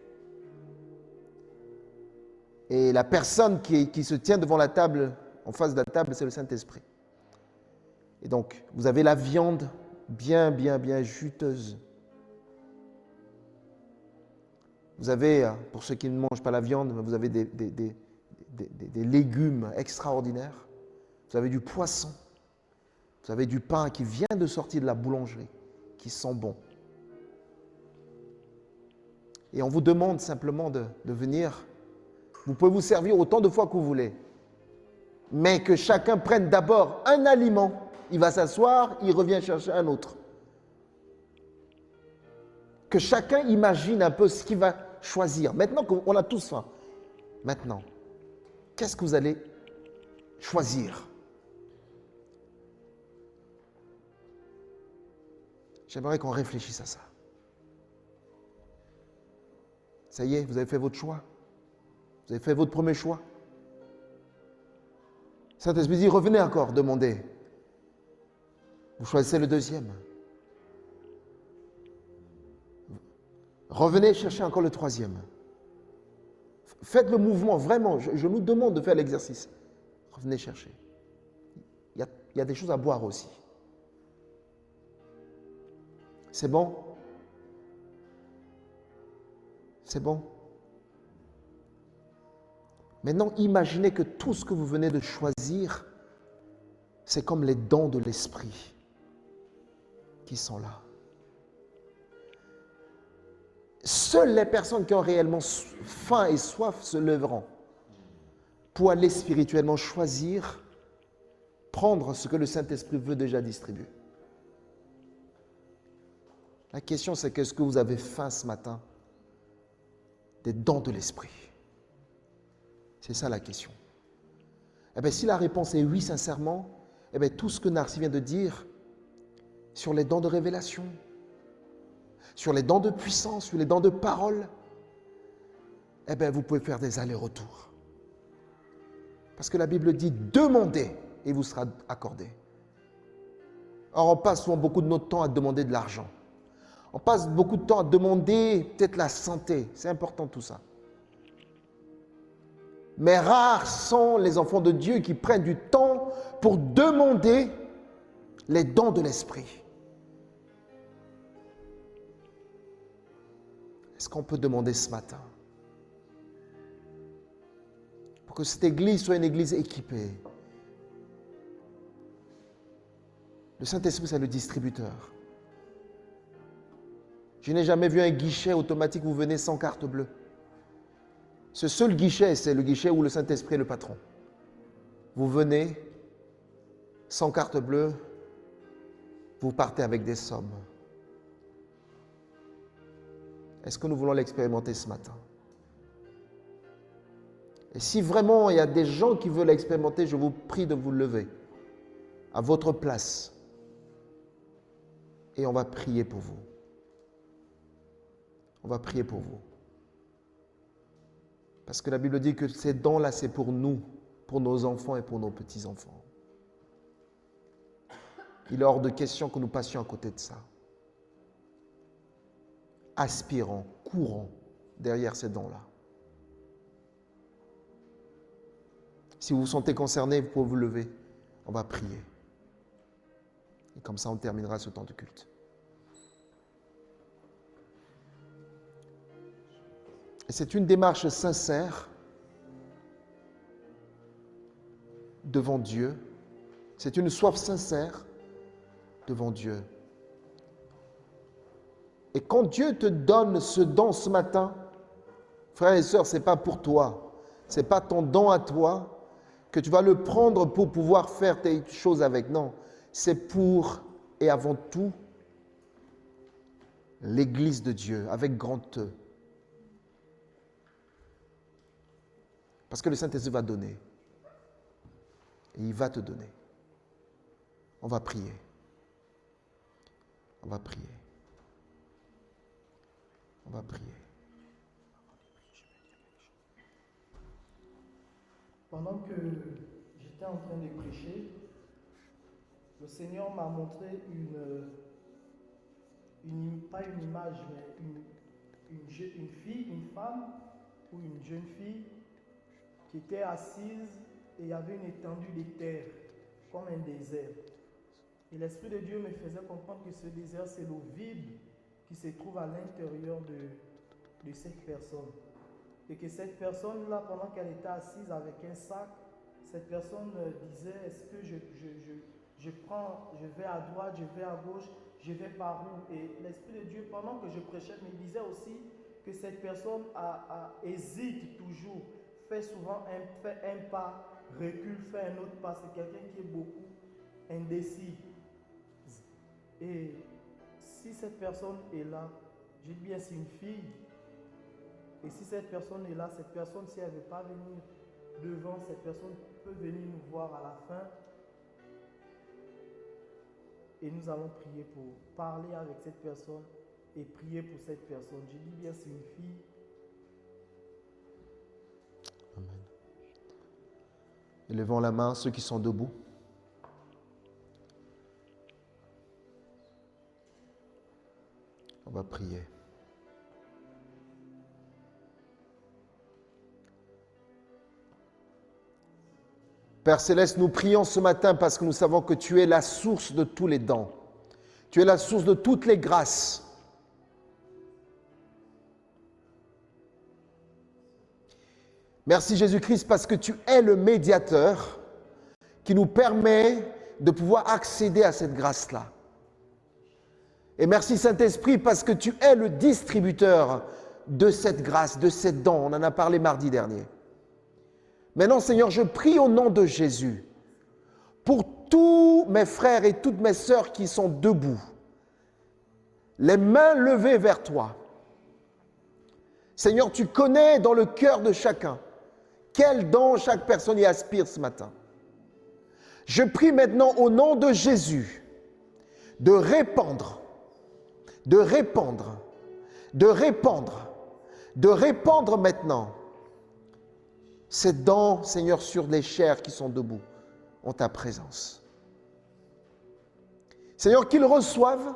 S1: Et la personne qui se tient devant la table, en face de la table, c'est le Saint-Esprit. Et donc, vous avez la viande bien juteuse. Vous avez, pour ceux qui ne mangent pas la viande, vous avez des légumes extraordinaires. Vous avez du poisson. Vous avez du pain qui vient de sortir de la boulangerie, qui sent bon. Et on vous demande simplement de venir. Vous pouvez vous servir autant de fois que vous voulez. Mais que chacun prenne d'abord un aliment. Il va s'asseoir, il revient chercher un autre. Que chacun imagine un peu ce qu'il va choisir. Maintenant qu'on a tous faim. Maintenant, qu'est-ce que vous allez choisir? J'aimerais qu'on réfléchisse à ça. Ça y est, vous avez fait votre choix. Vous avez fait votre premier choix. Saint-Esprit dit, revenez encore, demandez. Vous choisissez le deuxième. Revenez chercher encore le troisième. Faites le mouvement, vraiment. Je nous demande de faire l'exercice. Revenez chercher. Il y a des choses à boire aussi. C'est bon? C'est bon? Maintenant, imaginez que tout ce que vous venez de choisir, c'est comme les dons de l'esprit qui sont là. Seules les personnes qui ont réellement faim et soif se lèveront pour aller spirituellement choisir, prendre ce que le Saint-Esprit veut déjà distribuer. La question, c'est qu'est-ce que vous avez faim ce matin? Des dons de l'esprit. C'est ça la question. Eh bien, si la réponse est oui, sincèrement, eh bien, tout ce que Narcy vient de dire sur les dons de révélation, sur les dons de puissance, sur les dons de parole, eh bien, vous pouvez faire des allers-retours. Parce que la Bible dit, demandez et vous sera accordé. Or, on passe souvent beaucoup de notre temps à demander de l'argent. On passe beaucoup de temps à demander peut-être la santé. C'est important tout ça. Mais rares sont les enfants de Dieu qui prennent du temps pour demander les dons de l'esprit. Est-ce qu'on peut demander ce matin pour que cette église soit une église équipée? Le Saint-Esprit, c'est le distributeur. Je n'ai jamais vu un guichet automatique où vous venez sans carte bleue. Ce seul guichet, c'est le guichet où le Saint-Esprit est le patron. Vous venez sans carte bleue, vous partez avec des sommes. Est-ce que nous voulons l'expérimenter ce matin? Et si vraiment il y a des gens qui veulent l'expérimenter, je vous prie de vous lever à votre place et on va prier pour vous. On va prier pour vous. Parce que la Bible dit que ces dons-là, c'est pour nous, pour nos enfants et pour nos petits-enfants. Il est hors de question que nous passions à côté de ça. Aspirons, courons derrière ces dons-là. Si vous vous sentez concerné, vous pouvez vous lever. On va prier. Et comme ça, on terminera ce temps de culte. Et c'est une démarche sincère devant Dieu. C'est une soif sincère devant Dieu. Et quand Dieu te donne ce don ce matin, frères et sœurs, ce n'est pas pour toi. Ce n'est pas ton don à toi que tu vas le prendre pour pouvoir faire tes choses avec. Non, c'est pour et avant tout l'Église de Dieu, avec grand E. Parce que le Saint-Esprit va donner. Et il va te donner. On va prier. On va prier. On va prier.
S5: Pendant que j'étais en train de prêcher, le Seigneur m'a montré pas une image, mais une fille, une femme ou une jeune fille qui était assise et il y avait une étendue de terre, comme un désert. Et l'Esprit de Dieu me faisait comprendre que ce désert, c'est l'eau vide qui se trouve à l'intérieur de cette personne. Et que cette personne-là, pendant qu'elle était assise avec un sac, cette personne disait, est-ce que je vais à droite, je vais à gauche, je vais par où? Et l'Esprit de Dieu, pendant que je prêchais, me disait aussi que cette personne hésite toujours, fait souvent un pas, recule, fait un autre pas. C'est quelqu'un qui est beaucoup indécis. Et si cette personne est là, je dis bien c'est une fille, et si cette personne est là, cette personne, si elle ne veut pas venir devant, cette personne peut venir nous voir à la fin. Et nous allons prier pour parler avec cette personne et prier pour cette personne. Je dis bien c'est une fille.
S1: Amen. Élevons la main, ceux qui sont debout. On va prier. Père Céleste, nous prions ce matin parce que nous savons que tu es la source de tous les dons. Tu es la source de toutes les grâces. Merci Jésus-Christ parce que tu es le médiateur qui nous permet de pouvoir accéder à cette grâce-là. Et merci Saint-Esprit parce que tu es le distributeur de cette grâce, de ces dons. On en a parlé mardi dernier. Maintenant, Seigneur, je prie au nom de Jésus pour tous mes frères et toutes mes sœurs qui sont debout, les mains levées vers toi. Seigneur, tu connais dans le cœur de chacun quel don chaque personne y aspire ce matin. Je prie maintenant au nom de Jésus de répandre maintenant ces dons, Seigneur, sur les chairs qui sont debout, en ta présence. Seigneur, qu'ils reçoivent,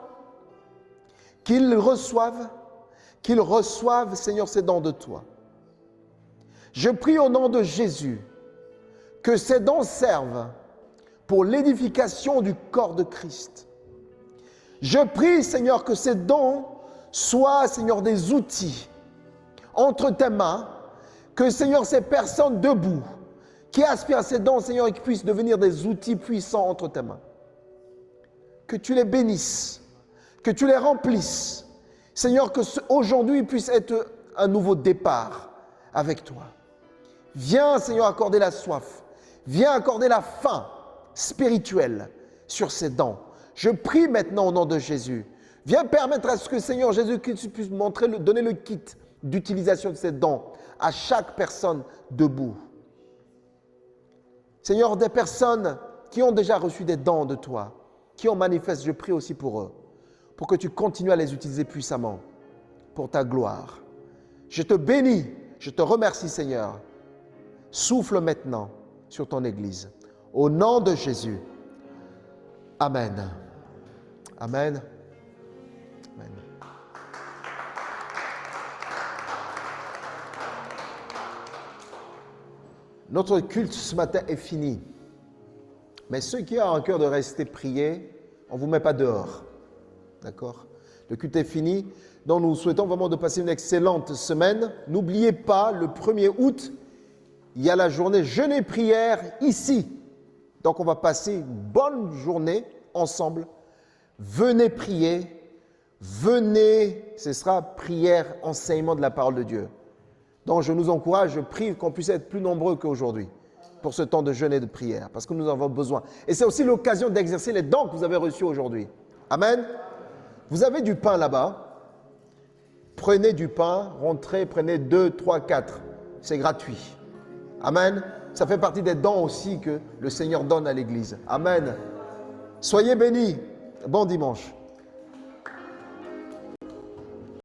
S1: Seigneur, ces dons de toi. Je prie au nom de Jésus que ces dons servent pour l'édification du corps de Christ. Je prie, Seigneur, que ces dons soient, Seigneur, des outils entre tes mains, que, Seigneur, ces personnes debout, qui aspirent à ces dons, Seigneur, et qui puissent devenir des outils puissants entre tes mains. Que tu les bénisses, que tu les remplisses. Seigneur, que aujourd'hui puisse être un nouveau départ avec toi. Viens, Seigneur, accorder la soif. Viens accorder la faim spirituelle sur ces dons. Je prie maintenant au nom de Jésus. Viens permettre à ce que Seigneur Jésus-Christ puisse donner le kit d'utilisation de ces dons à chaque personne debout. Seigneur, des personnes qui ont déjà reçu des dons de toi, qui en manifestent, je prie aussi pour eux, pour que tu continues à les utiliser puissamment pour ta gloire. Je te bénis, je te remercie Seigneur. Souffle maintenant sur ton Église. Au nom de Jésus. Amen. Amen. Amen. Notre culte ce matin est fini. Mais ceux qui ont un cœur de rester prier, on ne vous met pas dehors. D'accord? Le culte est fini. Donc nous souhaitons vraiment de passer une excellente semaine. N'oubliez pas, le 1er août, il y a la journée jeûne et prière ici. Donc on va passer une bonne journée ensemble. Venez prier. Venez, ce sera prière, enseignement de la parole de Dieu. Donc je nous encourage, je prie qu'on puisse être plus nombreux qu'aujourd'hui pour ce temps de jeûne et de prière, parce que nous en avons besoin. Et c'est aussi l'occasion d'exercer les dons que vous avez reçus aujourd'hui. Amen. Vous avez du pain là-bas. Prenez du pain, rentrez, prenez 2, 3, 4. C'est gratuit. Amen. Ça fait partie des dons aussi que le Seigneur donne à l'Église. Amen. Soyez bénis. Bon dimanche.